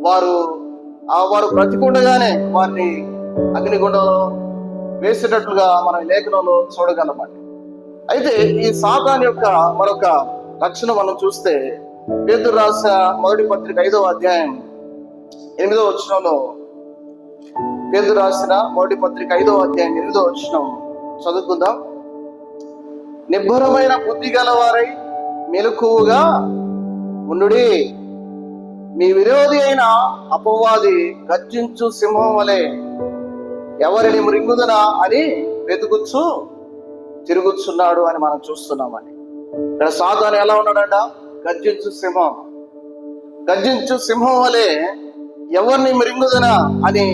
వారు బ్రతికుండగానే వారిని అగ్నిగుండంలో వేసేటట్లుగా మనం లేఖనంలో చూడగలమండి. అయితే ఈ సాతాను యొక్క మరొక లక్షణం మనం చూస్తే పేతురు రాసిన మొదటి పత్రిక 5వ అధ్యాయం 8వ వచనంలో, పేతురు రాసిన మొదటి పత్రిక 5వ అధ్యాయం 8వ వచనం చదువుకుందాం. నిబ్బరమైన బుద్ధి గలవారై మెలకువగా ఉండుడి, మీ విరోధి అయిన అపవాది గర్జించు సింహం వలె ఎవరిని మృంగుదనా అని వెతుకుచ్చు తిరుగుచున్నాడు అని మనం చూస్తున్నామని. ఇక్కడ సాతాను ఎలా ఉన్నాడంట? గర్జించు సింహం వలె ఎవరిని మృంగుదనా అని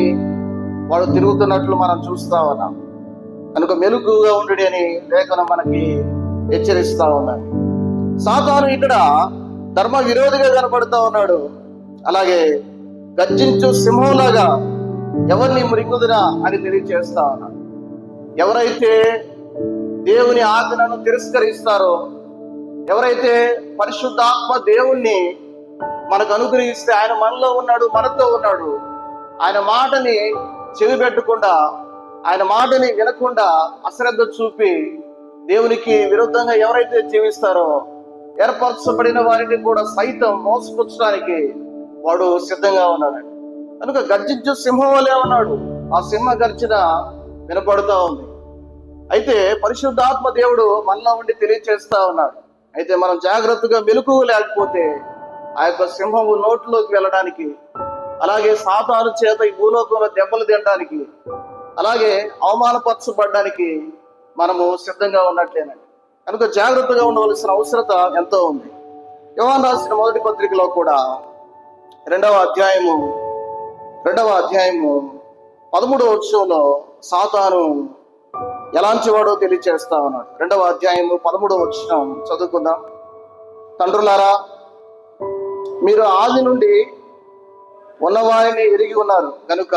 వాడు తిరుగుతున్నట్లు మనం చూస్తా ఉన్నాం. కనుక మెలకుగా ఉండు అని లేఖనం మనకి హెచ్చరిస్తా ఉన్నాడు. సాతాను ఇక్కడ ధర్మ విరోధిగా కనపడుతా ఉన్నాడు. అలాగే గర్జించు సింహంలాగా ఎవరిని మృంగుదురా అని తెలియచేస్తా ఉన్నాడు. ఎవరైతే దేవుని ఆజ్ఞను తిరస్కరిస్తారో, ఎవరైతే పరిశుద్ధాత్మ దేవుణ్ణి మనకు అనుగ్రహిస్తే, ఆయన మనలో ఉన్నాడు, మనతో ఉన్నాడు, ఆయన మాటని చెవిపెట్టకుండా, ఆయన మాటని వినకుండా అశ్రద్ధ చూపి దేవునికి విరుద్ధంగా ఎవరైతే జీవిస్తారో, ఏర్పరచబడిన వారిని కూడా సైతం మోసపుచ్చడానికి వాడు సిద్ధంగా ఉన్నాడు. కనుక గర్జించు సింహం వలే ఉన్నాడు. ఆ సింహ గర్జన వినపడుతూ ఉంది. అయితే పరిశుద్ధాత్మ దేవుడు మనలో ఉండి తెలియచేస్తా ఉన్నాడు. అయితే మనం జాగ్రత్తగా మెలకువ లేకపోతే ఆ యొక్క సింహము నోట్లోకి వెళ్ళడానికి, అలాగే సాతాను చేత ఈ భూలోకంలో దెబ్బలు తినడానికి, అలాగే అవమానపరచబడడానికి మనము సిద్ధంగా ఉన్నట్లేనండి. కనుక జాగ్రత్తగా ఉండవలసిన అవసరత ఎంతో ఉంది. యోహాను రాసిన మొదటి పత్రికలో కూడా 2వ అధ్యాయము 13వ వచనంలో సాతాను ఎలాంటి వాడో తెలియచేస్తా ఉన్నాడు. 2వ అధ్యాయము 13వ వచనం చదువుకుందాం. తండ్రులారా, మీరు ఆది నుండి ఉన్నవారిని ఎరిగి ఉన్నారు కనుక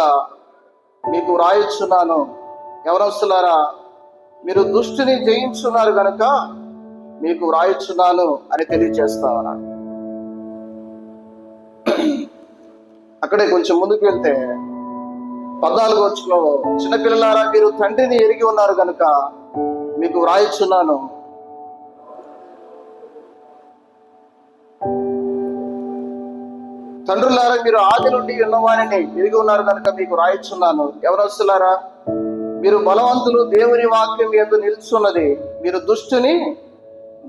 మీకు వ్రాయిచున్నాను. యవనస్తులారా, మీరు దుష్టిని జయించున్నారు కనుక మీకు వ్రాయిచున్నాను అని తెలియచేస్తా ఉన్నాడు. అక్కడే కొంచెం ముందుకు వెళ్తే 14వ వచనంలో, చిన్నపిల్లలారా, మీరు తండ్రిని ఎరిగి ఉన్నారు కనుక మీకు వ్రాయిచున్నాను. తండ్రులారా, మీరు ఆది నుండి ఉన్నవారిని ఎరిగి ఉన్నారు కనుక మీకు రాయిచున్నాను. యవనస్తులారా, మీరు బలవంతులు, దేవుని వాక్యం యందు నిలుచున్నది, మీరు దుష్టుని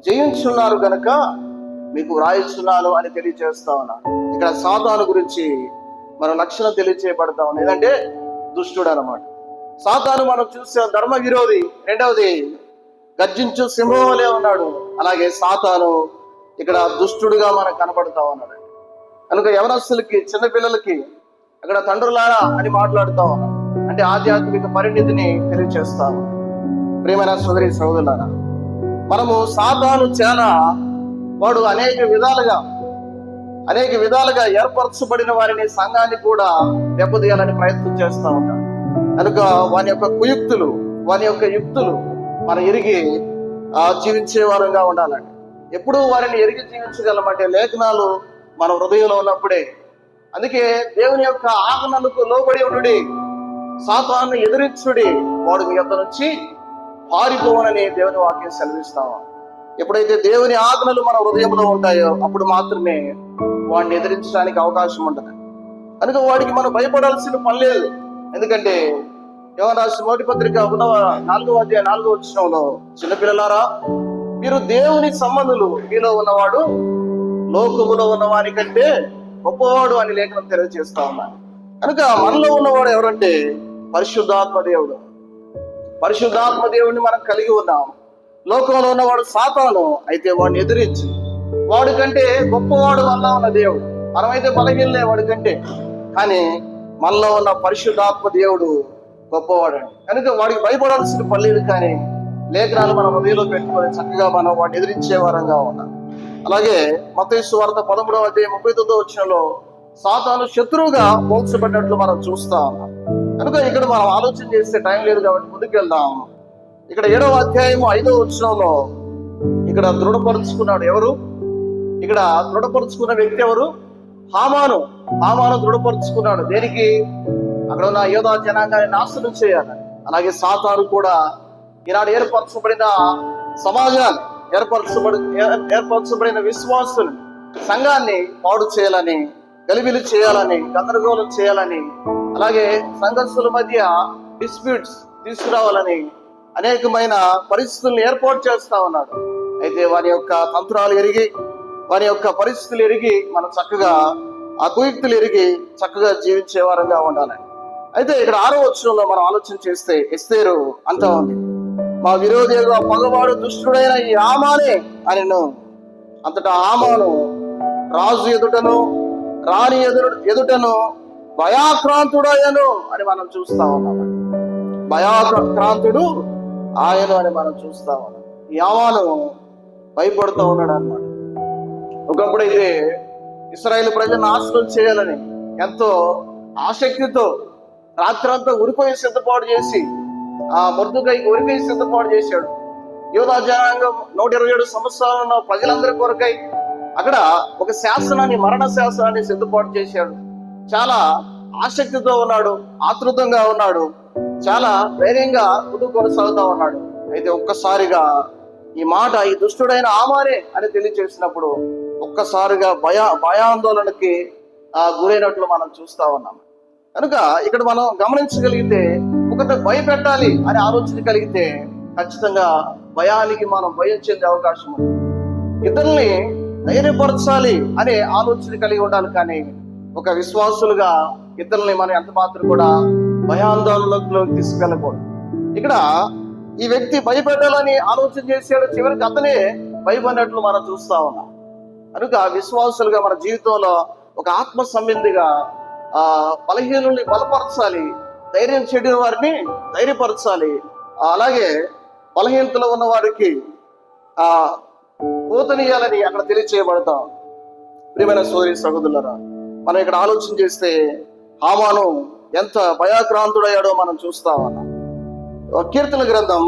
జయించున్నారు గనుక మీకు రాయిచున్నాను అని తెలియజేస్తా ఉన్నాను. ఇక్కడ సాతాను గురించి మన లక్షణం తెలియజేయబడతా ఉంది. ఏంటంటే దుష్టుడు అన్నమాట. సాతాను మనం చూసే ధర్మ విరోధి. రెండవది గర్జించు సింహం వలె ఉన్నాడు. అలాగే సాతాను ఇక్కడ దుష్టుడుగా మనకు కనబడతా ఉన్నాడు. కనుక యవనస్తులకి, చిన్నపిల్లలకి అక్కడ తండ్రులారా అని మాట్లాడుతా ఉన్నాడు. అంటే ఆధ్యాత్మిక పరిణితిని తెలియజేస్తాము. ప్రియమైన సోదరి సోదరులారా, మనము సాతాను చాలా వాడు అనేక విధాలుగా ఏర్పరచబడిన వారిని, సంఘాన్ని కూడా దెబ్బతీయాలని ప్రయత్నం చేస్తూ ఉన్నాడు. కనుక వాని యొక్క కుయుక్తులు, వాని యొక్క యుక్తులు మనం ఎరిగి జీవించే వారంగా ఉండాలండి. ఎప్పుడు వారిని ఎరిగి జీవించగలమంటే లేఖనాలు మన హృదయంలో ఉన్నప్పుడే. అందుకే దేవుని యొక్క ఆజ్ఞలకు లోబడి ఉండుడి, సాతాను ఎదిరించుడి, వాడు మీ యొద్ద నుంచి పారిపోవనని దేవుని వాక్యం సెలవిస్తాము. ఎప్పుడైతే దేవుని ఆజ్ఞలు మన హృదయంలో ఉంటాయో అప్పుడు మాత్రమే వాడిని ఎదిరించడానికి అవకాశం ఉంటుంది. కనుక వాడికి మనం భయపడాల్సిన పని లేదు. ఎందుకంటే యోహాను రాసిన మొదటి పత్రిక 4వ అధ్యాయం 4వ వచనంలో, చిన్నపిల్లలారా, మీరు దేవుని సంబంధులు, మీలో ఉన్నవాడు లోకములో ఉన్న వారి కంటే గొప్పవాడు అని లేఖనం తెలియజేస్తా ఉన్నాను. కనుక మనలో ఉన్నవాడు ఎవరంటే పరిశుద్ధాత్మ దేవుడు. పరిశుద్ధాత్మ దేవుడిని మనం కలిగి ఉన్నాం. లోకంలో ఉన్నవాడు సాతాను. అయితే వాడిని ఎదిరించి వాడి కంటే గొప్పవాడు మనలో ఉన్న దేవుడు. మనమైతే బలహీనలే వాడి కంటే, కానీ మనలో ఉన్న పరిశుద్ధాత్మ దేవుడు గొప్పవాడండి. కనుక వాడికి భయపడాల్సిన పర్లేదు. కానీ లేఖనాలు మనం హృదయంలో పెట్టుకొని చక్కగా మనం వాడిని ఎదిరించే వారంగా ఉన్నాం. అలాగే మత్తయి సువార్త 13వ అధ్యాయం 39వ వచనంలో సాతాను శత్రువుగా పోల్చబడినట్లు మనం చూస్తా ఉన్నాం. కనుక ఇక్కడ మనం ఆలోచన చేస్తే టైం లేదు కాబట్టి ముందుకెళ్దాం. ఇక్కడ 7వ అధ్యాయం 5వ వచనంలో ఇక్కడ దృఢపరుచుకున్నాడు ఎవరు? ఇక్కడ దృఢపరుచుకున్న వ్యక్తి ఎవరు? హామాను దృఢపరుచుకున్నాడు. దేనికి? అక్కడ ఉన్న యోధా జనాంగాన్ని నాశనం చేయాలి. అలాగే సాతాను కూడా ఈనాడు ఏర్పరచబడిన సమాజాన్ని, ఏర్పరచబడిన విశ్వాసులు, సంఘాన్ని పాడు చేయాలని, గలిబిలి చేయాలని, గందరగోళం చేయాలని, అలాగే సంఘర్షుల మధ్య డిస్ప్యూట్స్ తీసుకురావాలని అనేకమైన పరిస్థితులను ఏర్పాటు చేస్తా ఉన్నాడు. అయితే వారి యొక్క తంత్రాలు ఎరిగి, వారి యొక్క పరిస్థితులు ఎరిగి మనం చక్కగా ఆ కుయుక్తులు ఎరిగి చక్కగా జీవించే వారంగా ఉండాలి. అయితే ఇక్కడ 6వ వచనంలో మనం ఆలోచన చేస్తే ఎస్తేరు అంటా ఉంది, మా విరోధిగా పగవాడు దుష్టుడైన ఈ హామానే అనెను. అంతటా హామాను రాజు ఎదుటను, రాణి ఎదుటను భయాక్రాంతుడయ్యను అని మనం చూస్తా ఉన్నాం. భయాక్రాంతుడు ఆయను అని మనం చూస్తా ఉన్నాం. ఈ హామాను భయపడుతూ ఉన్నాడు అన్నమాట. ఒకప్పుడైతే ఇశ్రాయేలు ప్రజలను నాశనం చేయాలని ఎంతో ఆసక్తితో రాత్రంతా ఉరిపోయి సిద్ధపాటు చేసి, ఆ మొర్దెకైకి ఉరిపోయి సిద్ధపాటు చేశాడు. యూదా జనాంగం 127 సంవత్సరాలు ఉన్న ప్రజలందరి కొరకై అక్కడ ఒక శాసనాన్ని, మరణ శాసనాన్ని సిద్ధపాటు చేశాడు. చాలా ఆసక్తితో ఉన్నాడు, ఆతృతంగా ఉన్నాడు, చాలా ధైర్యంగా ముందుకు కొనసాగుతా ఉన్నాడు. అయితే ఒక్కసారిగా ఈ మాట, ఈ దుష్టుడైన హామానే అని తెలియచేసినప్పుడు ఒక్కసారిగా భయాందోళనకి గురైనట్లు మనం చూస్తా ఉన్నాం. కనుక ఇక్కడ మనం గమనించగలిగితే, ఒకటి భయపెట్టాలి అనే ఆలోచన కలిగితే ఖచ్చితంగా భయానికి మనం భయం చెందే అవకాశం ఉంది. ఇతరుల్ని ధైర్యపరచాలి అనే ఆలోచన కలిగి ఉండాలి. కానీ ఒక విశ్వాసులుగా ఇతరుల్ని మనం ఎంత మాత్రం కూడా భయాందోళనలోకి తీసుకెళ్ళకూడదు. ఇక్కడ ఈ వ్యక్తి భయపెట్టాలని ఆలోచన చేశాడు, చివరికి అతనే భయపడినట్లు మనం చూస్తా ఉన్నాం. కనుక విశ్వాసులుగా మన జీవితంలో ఒక ఆత్మ సంబంధిగా బలహీనుల్ని బలపరచాలి, ధైర్యం చెడిన వారిని ధైర్యపరచాలి, అలాగే బలహీనతలో ఉన్న వారికి పోతనీయాలని అక్కడ తెలియచేయబడతాం. ప్రియమైన సోదరి సహోదరులారా, మనం ఇక్కడ ఆలోచన చేస్తే హామాను ఎంత భయాక్రాంతుడయ్యాడో మనం చూస్తా ఉన్నాం. కీర్తన గ్రంథం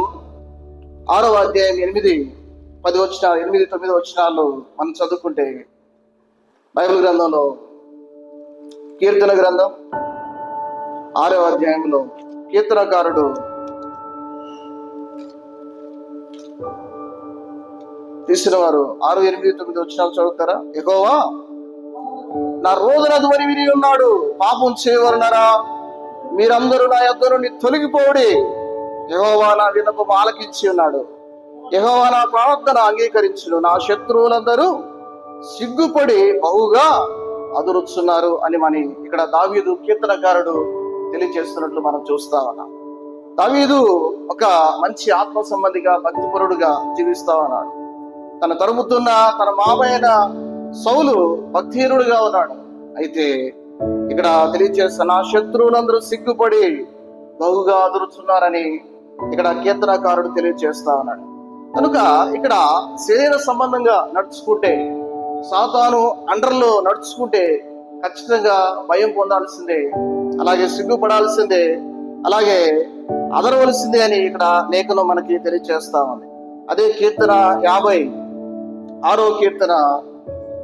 6వ అధ్యాయం 8-10 వచనాలు, 8-9 వచనాలు మనం చదువుకుంటే, బైబిల్ గ్రంథంలో కీర్తన గ్రంథం 6వ అధ్యాయంలో కీర్తనకారుడు తీసిన వారు 6, 8, 9 వచనాలు చదువుతారా? యెహోవా నా రోదన ధ్వని విని ఉన్నాడు. పాపం చేయవలనరా మీరందరూ నా యొద్ద నుండి తొలగిపోడి. యెహోవా నా విన్నపం ఆలకించి ఉన్నాడు. యెహోవా నా ప్రార్థన అంగీకరించును. నా శత్రువులందరూ సిగ్గుపడి బహుగా అదురుచున్నారు అని ఇక్కడ దావీదు కీర్తనకారుడు తెలియజేస్తున్నట్లు మనం చూస్తా ఉన్నాం. దావీదు ఒక మంచి ఆత్మ సంబంధిగా భక్తిపరుడుగా జీవిస్తా ఉన్నాడు. తన తరుముతున్న తన మామయ్య సౌలు భక్తిహీనుడుగా ఉన్నాడు. అయితే ఇక్కడ తెలియజేస్తున్న నా శత్రువులందరూ సిగ్గుపడి బహుగా అదురుచున్నారని ఇక్కడ కీర్తనకారుడు తెలియజేస్తా ఉన్నాడు. కనుక ఇక్కడ శరీర సంబంధంగా నడుచుకుంటే, సాతాను అండర్లో నడుచుకుంటే ఖచ్చితంగా భయం పొందాల్సిందే, అలాగే సిగ్గుపడాల్సిందే, అలాగే అదరవలసిందే అని ఇక్కడ లేఖనం మనకి తెలియజేస్తా ఉంది. అదే కీర్తన 56వ కీర్తన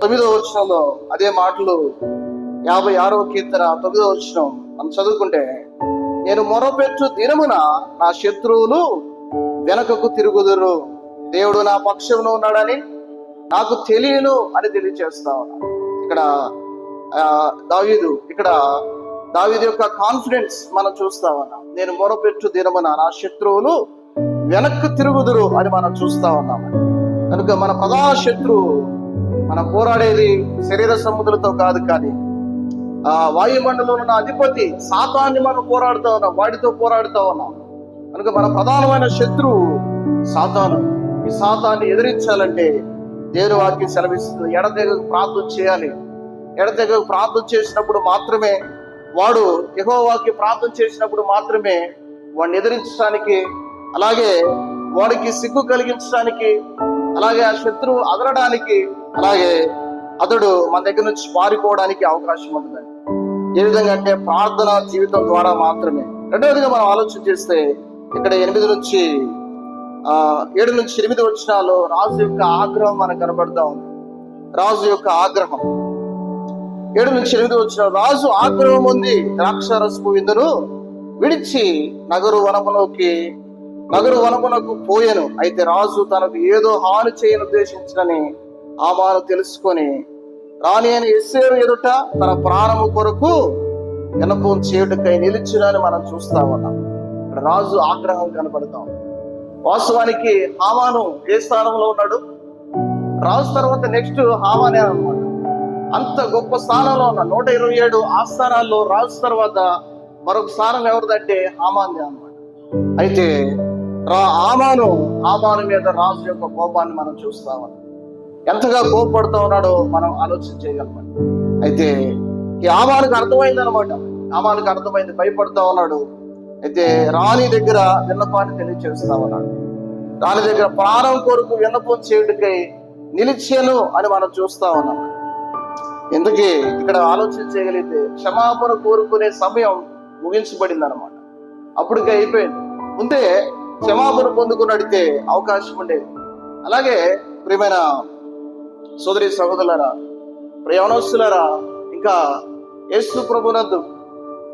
9వ వచనంలో అదే మాటలు 56వ కీర్తన 9వ వచనం మనం చదువుకుంటే, నేను మొరపెట్టు దినమున నా శత్రువులు వెనకకు తిరుగుదురు, దేవుడు నా పక్షంలో ఉన్నాడని నాకు తెలియను అని తెలియజేస్తా ఉన్నాడు. ఇక్కడ దావీదు యొక్క కాన్ఫిడెన్స్ మనం చూస్తా ఉన్నాం. నేను మొరపెట్టు దినమున నా శత్రువులు వెనక్కు తిరుగుదురు అని మనం చూస్తా ఉన్నాం. కనుక మన ప్రధాన శత్రువు మనం పోరాడేది శరీర సంబంధులతో కాదు, కానీ వాయుమండలంలో ఉన్న అధిపతి సాతాన్ని మనం పోరాడుతూ ఉన్నాం, వాడితో పోరాడుతూ ఉన్నాం. కనుక మన ప్రధానమైన శత్రువు సాతాను. ఈ సాతాన్ని ఎదిరించాలంటే దేవుని వాక్యం సెలవిస్తుంది, ఎడతెగకు ప్రార్థన చేయాలి. ఎడతెగకు ప్రార్థన చేసినప్పుడు మాత్రమే వాడు, యెహోవాకి ప్రార్థన చేసినప్పుడు మాత్రమే వాడిని ఎదిరించడానికి, అలాగే వాడికి సిగ్గు కలిగించడానికి, అలాగే ఆ శత్రువు అదరడానికి, అలాగే అతడు మన దగ్గర నుంచి పారిపోవడానికి అవకాశం ఉంటుందండి. ఏ విధంగా అంటే ప్రార్థన జీవితం ద్వారా మాత్రమే. రెండవదిగా మనం ఆలోచన చేస్తే ఇక్కడ 7 నుంచి 8 వచనాల్లో రాజు యొక్క ఆగ్రహం మనకు కనబడతా ఉంది. రాజు యొక్క ఆగ్రహం 7 వచనం, రాజు ఆగ్రహం ఉంది ద్రాక్షారసపు విందును విడిచి నగరు వనమునకు పోయెను. అయితే రాజు తనకు ఏదో హాని చేయను ఉద్దేశించడని హామాను తెలుసుకొని రాణి అయిన ఎస్తేరు ఎదుట తన ప్రాణము కొరకు విన్నపం చేయుటకై నిలిచినని మనం చూస్తా ఉన్నాం. ఇక్కడ రాజు ఆగ్రహం కనపడతాం. వాస్తవానికి హామాను ఏ స్థానంలో ఉన్నాడు? రాజు తర్వాత నెక్స్ట్ హామానే అన్నమాట. అంత గొప్ప స్థానంలో ఉన్న 127 ఆస్థానాల్లో రాజు తర్వాత మరొక స్థానం ఎవరిదంటే హామాన్దే అన్నమాట. అయితే హామాను మీద రాజు యొక్క కోపాన్ని మనం చూస్తా ఉన్నాం. ఎంతగా కోపపడుతూ ఉన్నాడో మనం ఆలోచన చేయగలమండి. అయితే ఈ హామానుకు అర్థమైంది అనమాట. హామానుకు అర్థమైంది, భయపడుతూ ఉన్నాడు. అయితే రాణి దగ్గర విన్నపాన్ని తెలియజేస్తా ఉన్నాడు. రాణి దగ్గర ప్రాణం కొరకు విన్నపం చేయుటకై నిలిచాను అని మనం చూస్తా ఉన్నాం. ఎందుకే ఇక్కడ ఆలోచన చేయగలిగితే క్షమాపణ కోరుకునే సమయం ముగించబడింది అనమాట. అప్పటికే అయిపోయింది. ముందే క్షమాపణ పొందుకున్నడితే అవకాశం ఉండేది. అలాగే ప్రియమైన సోదరి సహోదరులారా, ప్రియవనస్తులారా, ఇంకా యేసు ప్రభునందు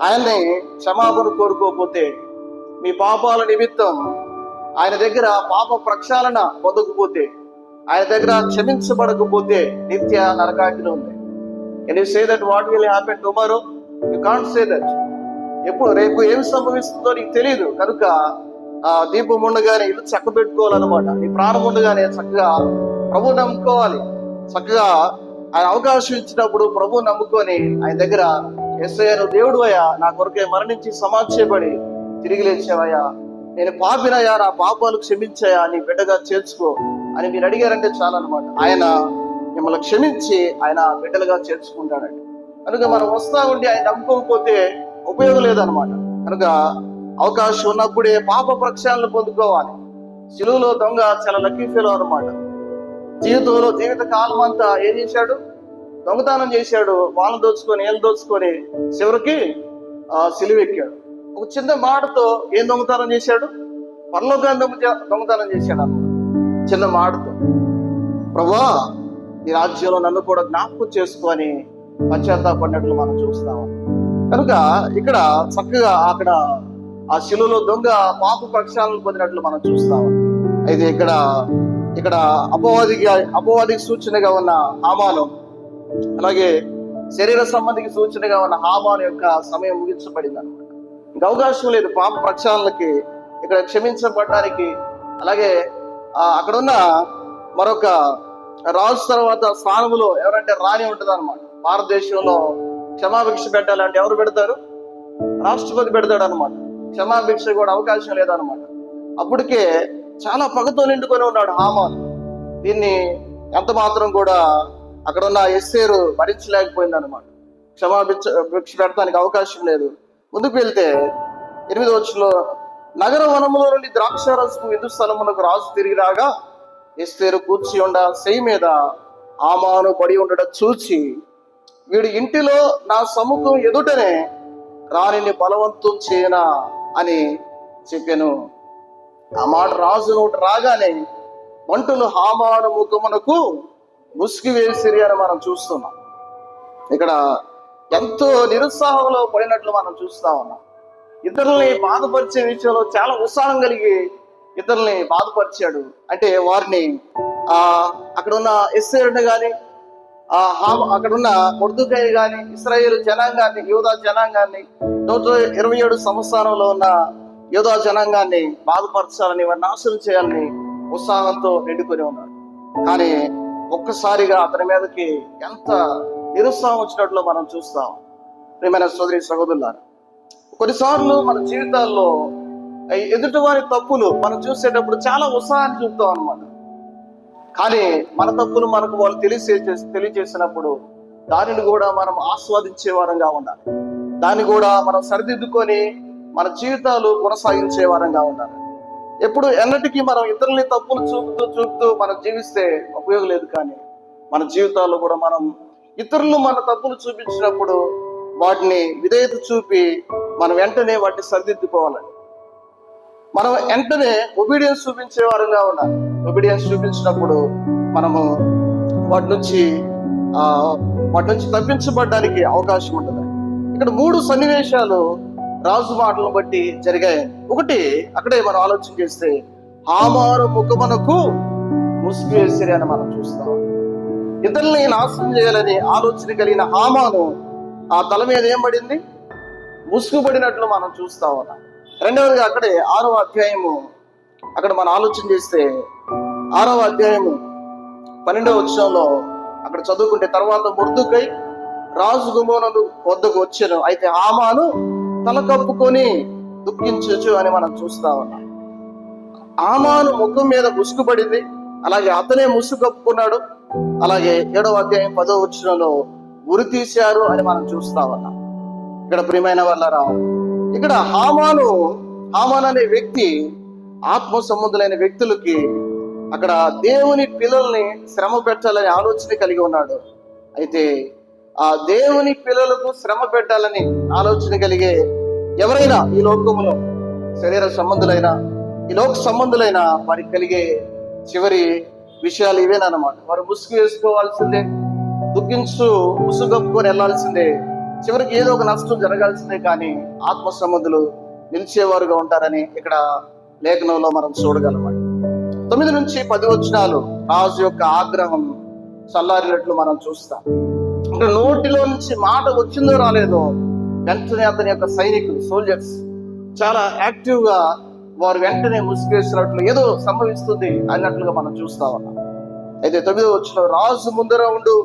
ఆయన్ని క్షమాపణ కోరుకోకపోతే, మీ పాపాల నిమిత్తం ఆయన దగ్గర పాప ప్రక్షాళన పొందకపోతే, ఆయన దగ్గర క్షమించబడకపోతే నిత్య నరకాగ్ని ఉంది. Can you say that what will happen tomorrow? You can't say that. ఎప్పుడు రేపు ఏమి సంభవిస్తుందో నీకు తెలియదు. కనుక దీపం ఉండగానే ఇల్లు చక్క పెట్టుకోవాలన్నమాట. నీ ప్రాణం ఉండగానే చక్కగా ప్రభు నమ్ముకోవాలి. చక్కగా ఆయన అవకాశం ఇచ్చినప్పుడు ప్రభు నమ్ముకొని ఆయన దగ్గర, యేసయ్యా నువ్వు దేవుడు అయ్యా, నా కొరకే మరణించి సమాధి చేయబడి తిరిగి లేచావయ్యా, నేను పాపినయ్యా, నా పాపాలు క్షమించాయా, నీ బిడ్డగా చేర్చుకో అని మీరు అడిగారంటే చాలన్నమాట. ఆయన మిమ్మల్ని క్షమించి ఆయన బిడ్డలుగా చేర్చుకుంటాడండి. కనుక మనం వస్తా ఉండి ఆయన నమ్ముకోకపోతే ఉపయోగం లేదనమాట. కనుక అవకాశం ఉన్నప్పుడే పాప ప్రక్షాళన పొందుకోవాలి. సిలువలో దొంగ చాలా లక్కీ ఫెలో అనమాట. జీవిత కాలం అంతా ఏం చేశాడు? దొంగతనం చేశాడు. వాళ్ళని దోచుకొని ఏళ్ళు దోచుకొని చివరికి సిలువ ఎక్కాడు. ఒక చిన్న మాటతో ఏం దొంగతనం చేశాడు? పరలోకాన్ని దొంగతనం చేశాడు అన్నమాట. చిన్న మాటతో, ప్రభువా ఈ రాజ్యంలో నన్ను కూడా జ్ఞాపకం చేసుకొని పశ్చాత్తాపడినట్లు మనం చూస్తాము. కనుక ఇక్కడ చక్కగా అక్కడ ఆ శిలువలో దొంగ పాప ప్రక్షాళన పొందినట్లు మనం చూస్తాము. అయితే ఇక్కడ అపవాదికి సూచనగా ఉన్న హామాను, అలాగే శరీర సంబంధికి సూచనగా ఉన్న హామాను యొక్క సమయం ముగించబడింది అనమాట. ఇంకా అవకాశం లేదు పాప ప్రక్షాళనకి, ఇక్కడ క్షమించబడడానికి. అలాగే అక్కడున్న మరొక రాజు తర్వాత స్థానంలో ఎవరంటే రాణి ఉంటుంది అనమాట. భారతదేశంలో క్షమాభిక్ష పెట్టాలంటే ఎవరు పెడతారు? రాష్ట్రపతి పెడతాడు అనమాట. క్షమాభిక్ష కూడా అవకాశం లేదనమాట. అప్పటికే చాలా పగతో నిండుకొని ఉన్నాడు హామాను. దీన్ని ఎంత మాత్రం కూడా అక్కడ ఉన్న ఎస్తేరు భరించలేకపోయింది అనమాట. భిక్ష పెడతానికి అవకాశం లేదు. ముందుకు వెళ్తే 8వ వచనంలో, నగర వనములో నుండి ద్రాక్షారసపు విందు స్థలమునకు రాజు తిరిగి రాగా ఎస్తేరు కూర్చి ఉండ సెయ్యి మీద హామాను పడి ఉండడం చూచి, వీడి ఇంటిలో నా సముఖం ఎదుటనే రాణిని బలవంతం చేయనా అని చెప్పాను. ఆ మాట రాజు నోటి రాగానే మంటలు హామాను ముఖమునకు ముసుగు వేసిరి అని మనం చూస్తున్నాం. ఇక్కడ ఎంతో నిరుత్సాహంలో పడినట్లు మనం చూస్తా ఉన్నాం. ఇతరుల్ని బాధపరిచే విషయంలో చాలా ఉత్సాహం కలిగి ఇతరుల్ని బాధపరిచాడు. అంటే వారిని అక్కడ ఉన్న ఎస్తేరుని కానీ అక్కడున్న మొర్దెకై కానీ ఇశ్రాయేలు జనాంగాన్ని, యూదా జనాంగాన్ని, 127 సంవత్సరంలో ఉన్న యూదా జనాంగాన్ని బాధపరచాలని, వారిని నాశనం చేయాలని ఉత్సాహంతో నిండుకొని ఉన్నాడు. కానీ ఒక్కసారిగా అతని మీదకి ఎంత నిరుత్సాహం వచ్చినట్లు మనం చూస్తాం. ప్రియమైన సోదరి సహోదరులారా, కొన్నిసార్లు మన జీవితాల్లో ఎదుటి వారి తప్పులు మనం చూసేటప్పుడు చాలా ఉత్సాహాన్ని చూపుతాం అనమాట. కానీ మన తప్పులు మనకు వాళ్ళు తెలియజేసినప్పుడు దానిని కూడా మనం ఆస్వాదించే వారంగా ఉండాలి. దాన్ని కూడా మనం సరిదిద్దుకొని మన జీవితాలు కొనసాగించే వారంగా ఉండాలి. ఎప్పుడు ఎన్నటికీ మనం ఇతరులని తప్పులు చూపుతూ మనం జీవిస్తే ఉపయోగం లేదు. కానీ మన జీవితాల్లో కూడా మనం ఇతరులు మన తప్పులు చూపించినప్పుడు వాటిని విధేయత చూపి మనం వెంటనే వాటిని సరిదిద్దుకోవాలి. మనం వెంటనే ఒబీడియన్స్ చూపించే వారంగా ఉండాలి. ఒబీడియన్స్ చూపించినప్పుడు మనము వాటి నుంచి తప్పించబడడానికి అవకాశం ఉంటుంది. ఇక్కడ 3 సన్నివేశాలు రాజు మాటలను బట్టి జరిగాయి. ఒకటి, అక్కడే మనం ఆలోచన చేస్తే హామాను ముఖమునకు ముసుగు వేసిరి అని మనం చూస్తాం. ఇతరుల్ని నాశనం చేయాలని ఆలోచన కలిగిన హామాను ఆ తల మీద ఏం పడింది? ముసుగు పడినట్లు మనం చూస్తా ఉన్నాం. రెండవదిగా అక్కడే 6వ అధ్యాయము అక్కడ మనం ఆలోచన చేస్తే 6వ అధ్యాయము 12వ వచనంలో అక్కడ చదువుకుంటే, తర్వాత మొర్దెకై రాజు గుమ్మమున వద్దకు వచ్చెను, అయితే హామాను తల కప్పుకొని దుఃఖించచ్చు అని మనం చూస్తా ఉన్నాం. హామాను ముఖం మీద ముసుగు పడింది, అలాగే అతనే ముసుగు కప్పుకున్నాడు. అలాగే 7వ అధ్యాయం 10వ వచనంలో ఉరి తీశారు అని మనం చూస్తా ఉన్నాం. ఇక్కడ ప్రియమైన వాళ్ళరా, ఇక్కడ హామాను అనే వ్యక్తి ఆత్మ సంబంధులైన వ్యక్తులకి అక్కడ దేవుని పిల్లల్ని శ్రమ పెట్టాలని ఆలోచన కలిగి ఉన్నాడు. అయితే ఆ దేవుని పిల్లలకు శ్రమ పెట్టాలని ఆలోచన కలిగే ఎవరైనా ఈ లోకములో శరీర సంబంధులైన, ఈ లోక సంబంధులైన వారికి కలిగే చివరి విషయాలు ఇవేనమాట. వారు ముసుగు వేసుకోవాల్సిందే, ముసుగు కప్పుకొని వెళ్లాల్సిందే, చివరికి ఏదో ఒక నష్టం జరగాల్సిందే. కానీ ఆత్మ సంబంధులు నిలిచేవారుగా ఉంటారని ఇక్కడ లేఖనంలో మనం చూడగలమాట. 9 నుంచి 10 వచనాలు రాజు యొక్క ఆగ్రహం చల్లారినట్లు మనం చూస్తాం. అంటే నోటిలో నుంచి మాట వచ్చిందో రాలేదో వెంటనే అతని యొక్క సైనికులు, సోల్జర్స్ చాలా యాక్టివ్ గా వారు వెంటనే ముసుగేసినట్లు ఏదో సంభవిస్తుంది అన్నట్లుగా మనం చూస్తా ఉన్నాం. అయితే 9వ వచనంలో, రాజు ముందర ఉండు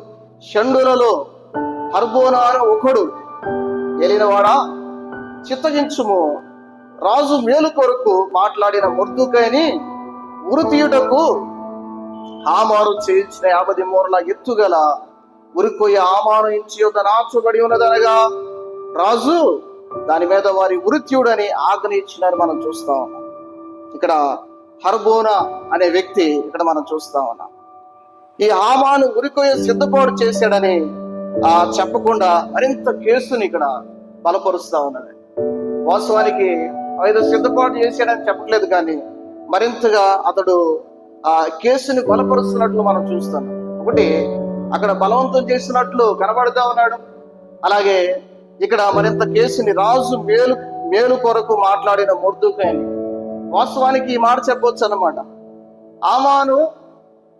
షండులలో హర్బోనా ఒకడు ఏలినవాడా చిత్తగించుము, రాజు మేలు కొరకు మాట్లాడిన మొర్దెకైని ఉరి తీయుటకు హామాను చేయించిన 50 మూరల ఎత్తుగల ఉరికొయ్య హామాను ఇంచి యొద్ద నాచబడి ఉన్నదనగా రాజు దాని మీద వారి ఉరిత్యుడని ఆజ్ఞ ఇచ్చినారని మనం చూస్తా ఉన్నాం. ఇక్కడ హర్బోనా అనే వ్యక్తి ఇక్కడ మనం చూస్తా ఉన్నాం. ఈ హామాను ఉరికొయ్య సిద్ధపాటు చేశాడని చెప్పకుండా మరింత కేసుని ఇక్కడ బలపరుస్తా ఉన్నాడు. వాస్తవానికి ఏదో సిద్ధపాటు చేశాడని చెప్పట్లేదు, కానీ మరింతగా అతడు ఆ కేసుని బలపరుస్తున్నట్లు మనం చూస్తాం. ఒకటి, అక్కడ బలవంతం చేసినట్లు కనబడుతూ ఉన్నాడు. అలాగే ఇక్కడ మరింత కేసుని రాజు మేలు కొరకు మాట్లాడిన మొర్దెకైని, వాస్తవానికి ఈ మాట చెప్పవచ్చు అన్నమాట. హామాను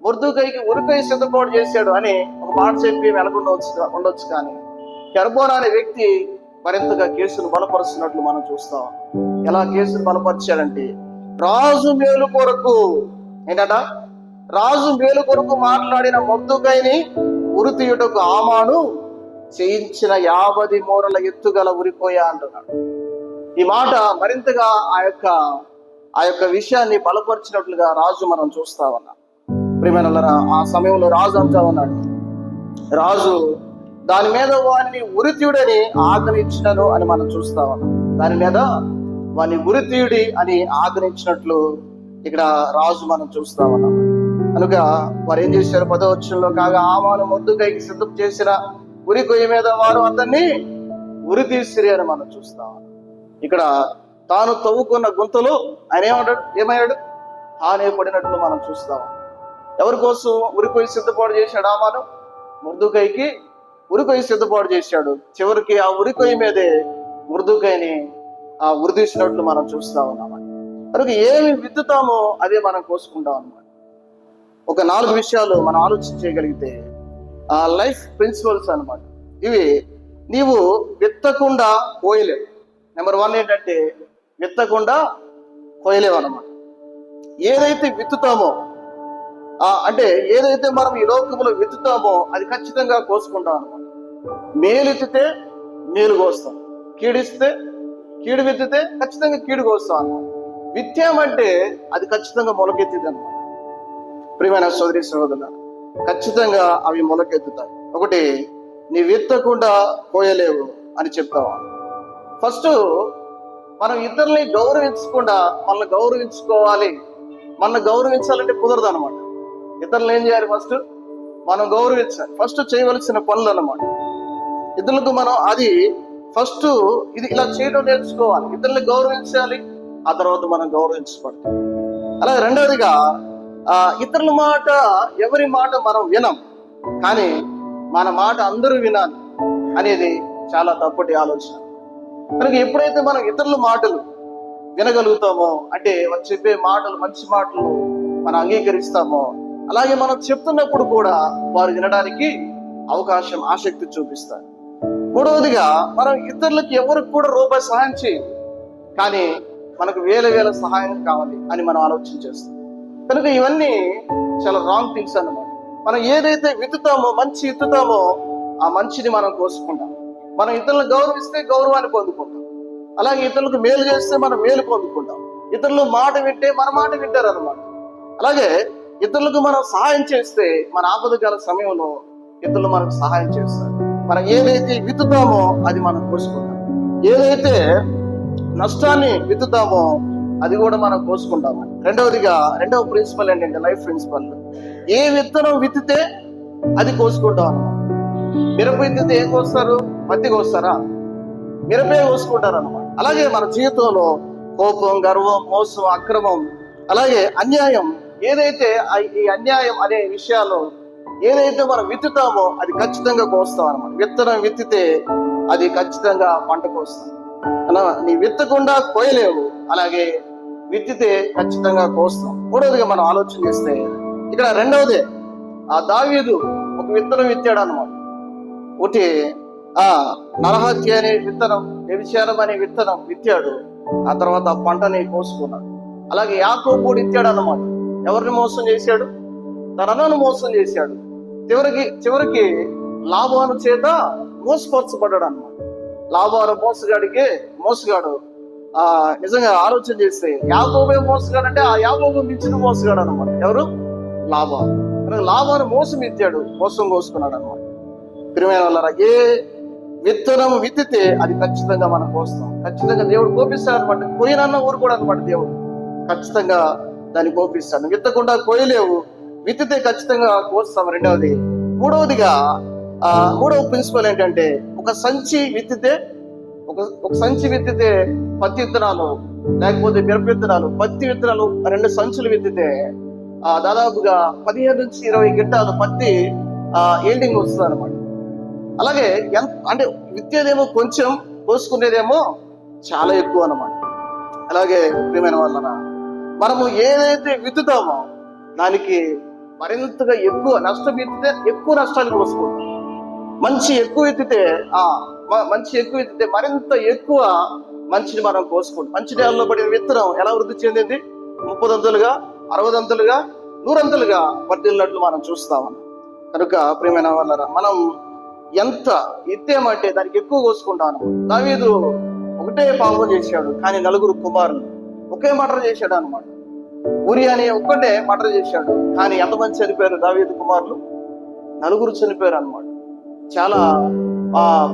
మొర్దెకైకి ఉరికొయ్య సిద్ధపాటు చేశాడు అని ఒక మాట చెప్పి వెనకుండా ఉండొచ్చు. కానీ హెర్బోనా అనే వ్యక్తి మరింతగా కేసును బలపరుస్తున్నట్లు మనం చూస్తాం. ఎలా కేసును బలపరిచాడంటే, రాజు మేలు కొరకు ఏంటట, రాజు మేలు కొరకు మాట్లాడిన మొర్దెకైని ఉరితీయుటకు హామాను చేయించిన 50 మూరల ఎత్తుగల ఉరిపోయా అంటున్నాడు. ఈ మాట మరింతగా ఆ యొక్క విషయాన్ని బలపరిచినట్లుగా రాజు మనం చూస్తా ఉన్నాం. ప్రియమైనలారా, ఆ సమయంలో రాజు అంటా ఉన్నాడు, రాజు దాని మీద వాడిని ఉరితీయుడని ఆజ్ఞనిచ్చినను అని మనం చూస్తా ఉన్నాం. దాని మీద వాడిని ఉరితీయుడి అని ఆజ్ఞనిచ్చినట్లు ఇక్కడ రాజు మనం చూస్తా ఉన్నాం. కనుక వారు ఏం చేశారు? 10వ వచనంలో, కాగా హామాను మొర్దెకైకి సిద్ధం చేసిన ఉరి కొయ్య మీద వారు అతన్ని ఉరి తీసిరి అని మనం చూస్తాం. ఇక్కడ తాను తవ్వుకున్న గుంతలు ఆయన ఏమయ్యాడు? తానే పడినట్లు మనం చూస్తాం. ఎవరి కోసం ఉరికొయ్యి సిద్ధపాటు చేశాడు హామాను? మొర్దెకైకి ఉరికొయ్యి సిద్ధపాటు చేశాడు. చివరికి ఆ ఉరికొయ్యి మీదే మొర్దెకైని ఉరిదీసినట్లు మనం చూస్తా ఉన్నాం. కనుక ఏమి విత్తుతామో అదే మనం కోసుకుంటాం అన్నమాట. ఒక 4 విషయాలు మనం ఆలోచించగలిగితే లైఫ్ ప్రిన్సిపల్స్ అన్నమాట. ఇవి నీవు విత్తకుండా కోయలేవు. నెంబర్ 1 ఏంటంటే, విత్తకుండా కోయలేవు అన్నమాట. ఏదైతే విత్తుతామో అంటే ఏదైతే మనం ఈ లోకంలో విత్తుతామో అది ఖచ్చితంగా కోసుకుంటాం అన్నమాట. మేలు ఎత్తితే మేలు కోస్తాం, కీడిస్తే కీడు విత్తితే ఖచ్చితంగా కీడు కోస్తాం అన్నమాట. విత్తామంటే అది ఖచ్చితంగా మొలకెత్తింది అన్నమాట. ప్రియమైన సోదరి సహోదరులు, ఖచ్చితంగా అవి మొలకెత్తుతాయి. ఒకటి, నీ విత్తకుండా కోయలేవు అని చెప్తావా? ఫస్ట్ మనం ఇతరుల్ని గౌరవించకుండా మనల్ని గౌరవించుకోవాలి. మనల్ని గౌరవించాలంటే కుదరదు అనమాట. ఇతరులను ఏం చేయాలి? ఫస్ట్ మనం గౌరవించాలి. ఫస్ట్ చేయవలసిన పనులు అన్నమాట. ఇతరులకు మనం అది ఫస్ట్ ఇది ఇలా చేయడం నేర్చుకోవాలి. ఇతరుల్ని గౌరవించాలి, ఆ తర్వాత మనం గౌరవించబడతాం. అలాగే రెండవదిగా, ఇతరుల మాట, ఎవరి మాట మనం వినం, కానీ మన మాట అందరూ వినాలి అనేది చాలా తప్పటి ఆలోచన. కనుక ఎప్పుడైతే మనం ఇతరుల మాటలు వినగలుగుతామో, అంటే వాళ్ళు చెప్పే మాటలు మంచి మాటలు మనం అంగీకరిస్తామో, అలాగే మనం చెప్తున్నప్పుడు కూడా వారు వినడానికి అవకాశం, ఆసక్తి చూపిస్తారు. మూడవదిగా, మనం ఇతరులకి ఎవరికి కూడా రూపాయి సహాయం చేయం, కానీ మనకు వేల సహాయం కావాలి అని మనం ఆలోచన చేస్తాం. కనుక ఇవన్నీ చాలా రాంగ్ థింగ్స్ అన్నమాట. మనం ఏదైతే విత్తుతామో, మంచి విత్తుతామో ఆ మంచిని మనం కోసుకుంటాం. మనం ఇతరులను గౌరవిస్తే గౌరవాన్ని పొందుకుంటాం. అలాగే ఇతరులకు మేలు చేస్తే మనం మేలు పొందుకుంటాం. ఇతరులు మాట వింటే మన మాట వింటారు అన్నమాట. అలాగే ఇతరులకు మనం సహాయం చేస్తే మన ఆపదకాల సమయంలో ఇతరులు మనకు సహాయం చేస్తారు. మనం ఏదైతే విత్తుతామో అది మనం కోసుకుంటాం. ఏదైతే నష్టాన్ని విత్తుతామో అది కూడా మనం కోసుకుంటాము. రెండవ ప్రిన్సిపల్ ఏంటంటే, లైఫ్ ప్రిన్సిపల్, ఏ విత్తనం విత్తితే అది కోసుకుంటాం అన్నమాట. మిరప విత్తితే ఏం కోస్తారు? పత్తి కోస్తారా? మిరపే కోసుకుంటారు అన్నమాట. అలాగే మన జీవితంలో కోపం, గర్వం, మోసం, అక్రమం, అలాగే అన్యాయం, ఏదైతే ఈ అన్యాయం అనే విషయాలు ఏదైతే మనం విత్తుతామో అది ఖచ్చితంగా కోస్తాం అన్నమాట. విత్తనం విత్తితే అది ఖచ్చితంగా పంట కోస్తాం. అలా నీ విత్తకుండా కోయలేవు, అలాగే విత్తితే ఖచ్చితంగా కోస్తాం. మూడవదిగా మనం ఆలోచన చేస్తే, ఇక్కడ రెండవదే, దావీదు ఒక విత్తనం విత్తాడు అన్నమాట. ఒకటి నరహత్య అనే విత్తనం, వ్యభిచారం అనే విత్తనం విత్తాడు. ఆ తర్వాత ఆ పంటని కోసుకున్నాడు. అలాగే యాకోబు కూడా ఇచ్చాడు అన్నమాట. ఎవరిని మోసం చేశాడు? తన అన్నను మోసం చేశాడు. చివరికి లాబాను చేత మోసపరచబడ్డాడు అన్నమాట. లాబాను మోసగాడు. నిజంగా ఆలోచన చేస్తే యాకోబే మోసగాడు అంటే ఆ యాకోబు మించిన మోసగాడు అనమాట. ఎవరు? లాబాను. లాబాను మోసం ఇచ్చాడు, మోసం కోసుకున్నాడు అనమాట. ప్రియమైన వాళ్ళారా, ఏ విత్తనం విత్తితే అది ఖచ్చితంగా మనం కోస్తాం. ఖచ్చితంగా దేవుడు కోపిస్తాడు అనమాట. కోయినన్న ఊరు కూడా అనమాట. దేవుడు ఖచ్చితంగా దాన్ని కోపిస్తాడు. విత్తకుండా కోయలేవు, విత్తితే ఖచ్చితంగా కోస్తాం. మూడవ ప్రిన్సిపల్ ఏంటంటే, ఒక సంచి విత్తితే పత్తి విత్తనాలు, లేకపోతే మిరప విత్తనాలు, పత్తి విత్తనాలు 2 సంచులు విత్తితే దాదాపుగా 15 నుంచి 20 గిట్టాలు పత్తి ఈల్డింగ్ వస్తుంది అనమాట. అలాగే అంటే విత్తేదేమో కొంచెం, కోసుకునేదేమో చాలా ఎక్కువ అనమాట. అలాగే ప్రియమైన వాళ్ళ, మనము ఏదైతే విత్తుతామో దానికి మరింతగా ఎక్కువ నష్టం విత్తితే ఎక్కువ నష్టాలు కోసుకుంటాం. మంచి ఎక్కువ ఎత్తితే మంచి ఎక్కువ ఎత్తితే మరింత ఎక్కువ మంచిని మనం కోసుకుంటాం. మంచి నేలలో పడిన విత్తనం ఎలా వృద్ధి చెందింది? 30 అంతులుగా, 60 అంతులుగా, 100 అంతులుగా వర్ధిల్లినట్లు మనం చూస్తాం. కనుక ప్రియమైన వాళ్ళరా, మనం ఎంత ఎత్తేమంటే దానికి ఎక్కువ కోసుకుంటాను. దావీదు ఒకటే పాపం చేశాడు, కానీ 9 కుమారులు. ఒకే మర్డర్ చేశాడు అనమాట. ఊరియాని ఒక్కటే మర్డర్ చేశాడు, కానీ ఎంతమంది చనిపోయారు? దావీదు కుమారులు 9 చనిపోయారు అనమాట. చాలా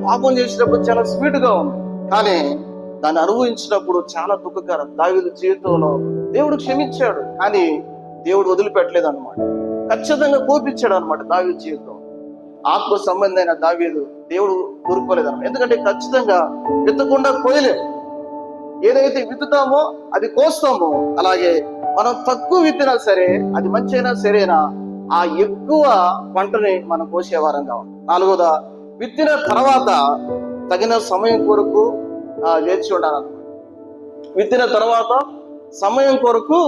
పాపం చేసినప్పుడు చాలా స్వీట్ గా ఉంది, కానీ దాన్ని అనుభవించినప్పుడు చాలా దుఃఖకరం. దావీదు జీవితంలో దేవుడు క్షమించాడు, కానీ దేవుడు వదిలిపెట్టలేదు అనమాట. ఖచ్చితంగా కోపించాడు అనమాట దావీదు జీవితం. ఆత్మ సంబంధమైన దావీదు దేవుడు ఊరుకోలేదు అనమాట. ఎందుకంటే ఖచ్చితంగా విత్తకుండా కోయలేదు. ఏదైతే విత్తుతామో అది కోస్తామో, అలాగే మనం తక్కువ విత్తినా సరే, అది మంచి అయినా సరేనా, ఆ ఎక్కువ పంటని మనం కోసేవారం కావాలి. 4వది, విత్తిన తర్వాత తగిన సమయం కొరకు వేచి ఉండాలన్నమాట. విత్తిన తర్వాత సమయం కొరకు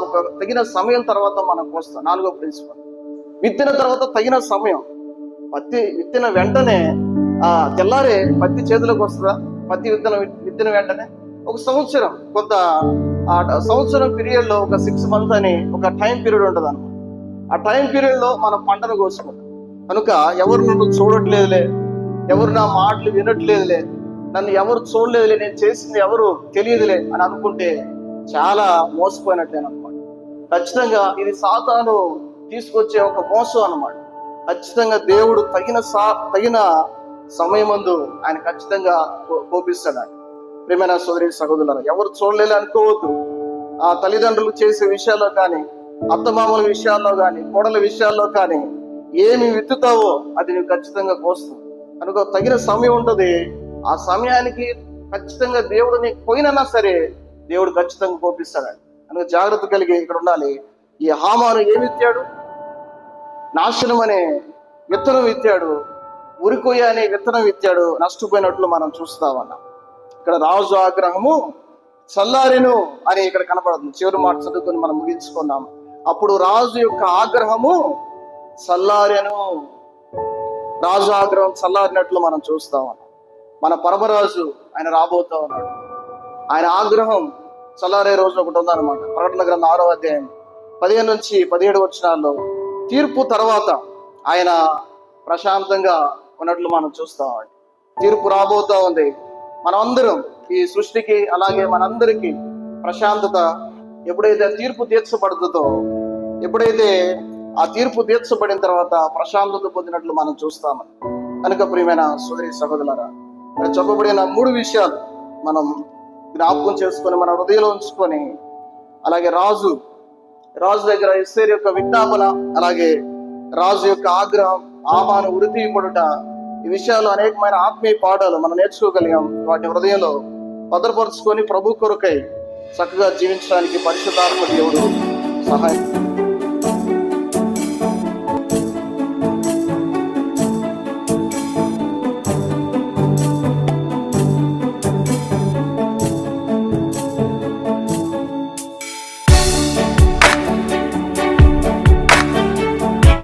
ఒక తగిన సమయం తర్వాత మనం కోస్తాం. 4వ ప్రిన్సిపల్, విత్తిన తర్వాత తగిన సమయం. పత్తి విత్తిన వెంటనే తెల్లారే పత్తి చేతిలోకి వస్తుందా? పత్తి విత్తిన వెంటనే ఒక సంవత్సరం, కొంత సంవత్సరం పీరియడ్ లో ఒక 6 months అని ఒక టైం పీరియడ్ ఉంటుంది అన్నమాట. ఆ టైం పీరియడ్ లో మనం పంటను కోసుకుంటాం. కనుక ఎవరు నన్ను చూడట్లేదులే, ఎవరు నా మాటలు వినట్లేదులే, నన్ను ఎవరు చూడలేదులే, నేను చేసింది ఎవరు తెలియదులే అని అనుకుంటే చాలా మోసపోయినట్లేనమాట. ఖచ్చితంగా ఇది సాతాను తీసుకొచ్చే ఒక మోసం అన్నమాట. ఖచ్చితంగా దేవుడు తగిన సమయమందు ఆయన ఖచ్చితంగా కోపిస్తాడు. ప్రియమైన సోదరి సహోదరులారా, ఎవరు చూడలేదు అనుకోవద్దు. ఆ తల్లిదండ్రులు చేసే విషయాల్లో కానీ, అత్తమామల విషయాల్లో కానీ, కోడల విషయాల్లో కానీ, ఏమి విత్తుతావో అది నువ్వు ఖచ్చితంగా కోస్తావు. కనుక తగిన సమయం ఉంటుంది. ఆ సమయానికి ఖచ్చితంగా దేవుడు నీకు పోయినా సరే దేవుడు ఖచ్చితంగా కోపిస్తాడు. కనుక జాగ్రత్త కలిగి ఇక్కడ ఉండాలి. ఈ హామాను ఏమి విత్తాడు? నాశనం అనే విత్తనం విత్తాడు, ఉరికొయ్య అనే విత్తనం విత్తాడు. నష్టపోయినట్లు మనం చూస్తామన్నా. ఇక్కడ రాజు ఆగ్రహము చల్లారెను అని ఇక్కడ కనపడుతుంది. చివరి మాట చదువుకొని మనం ముగించుకున్నాం. అప్పుడు రాజు యొక్క ఆగ్రహము చల్లారెను. రాజు ఆగ్రహం చల్లారినట్లు మనం చూస్తామన్నా. మన పరమరాజు ఆయన రాబోతా ఉన్నాడు. ఆయన ఆగ్రహం చల్లారే రోజు ఒకటి ఉందన్నమాట. ప్రకటన గ్రంథం 6వ అధ్యాయం 15 నుంచి 17 వచనాల్లో తీర్పు తర్వాత ఆయన ప్రశాంతంగా ఉన్నట్లు మనం చూస్తామండి. తీర్పు రాబోతా ఉంది. మనమందరం ఈ సృష్టికి, అలాగే మనందరికీ ప్రశాంతత ఎప్పుడైతే తీర్పు తీర్చబడుతుందో, ఎప్పుడైతే ఆ తీర్పు తీర్చబడిన తర్వాత ప్రశాంతత పొందినట్లు మనం చూస్తామని. కనుక ప్రియమైన సోదరి సహోదరులారా, చెప్పబడిన 3 విషయాలు మనం జ్ఞాపకం చేసుకొని మన హృదయంలో ఉంచుకొని, అలాగే రాజు దగ్గర ఎస్తేరు యొక్క విజ్ఞాపన, అలాగే రాజు యొక్క ఆగ్రహం, హామాను ఉరి తీయబడుట, ఈ విషయాలు అనేకమైన ఆత్మీయ పాఠాలు మనం నేర్చుకోగలిగాం. వాటిని హృదయంలో భద్రపరుచుకొని ప్రభు కొరకై చక్కగా జీవించడానికి పరిశుద్ధాత్మ దేవుడు సహాయం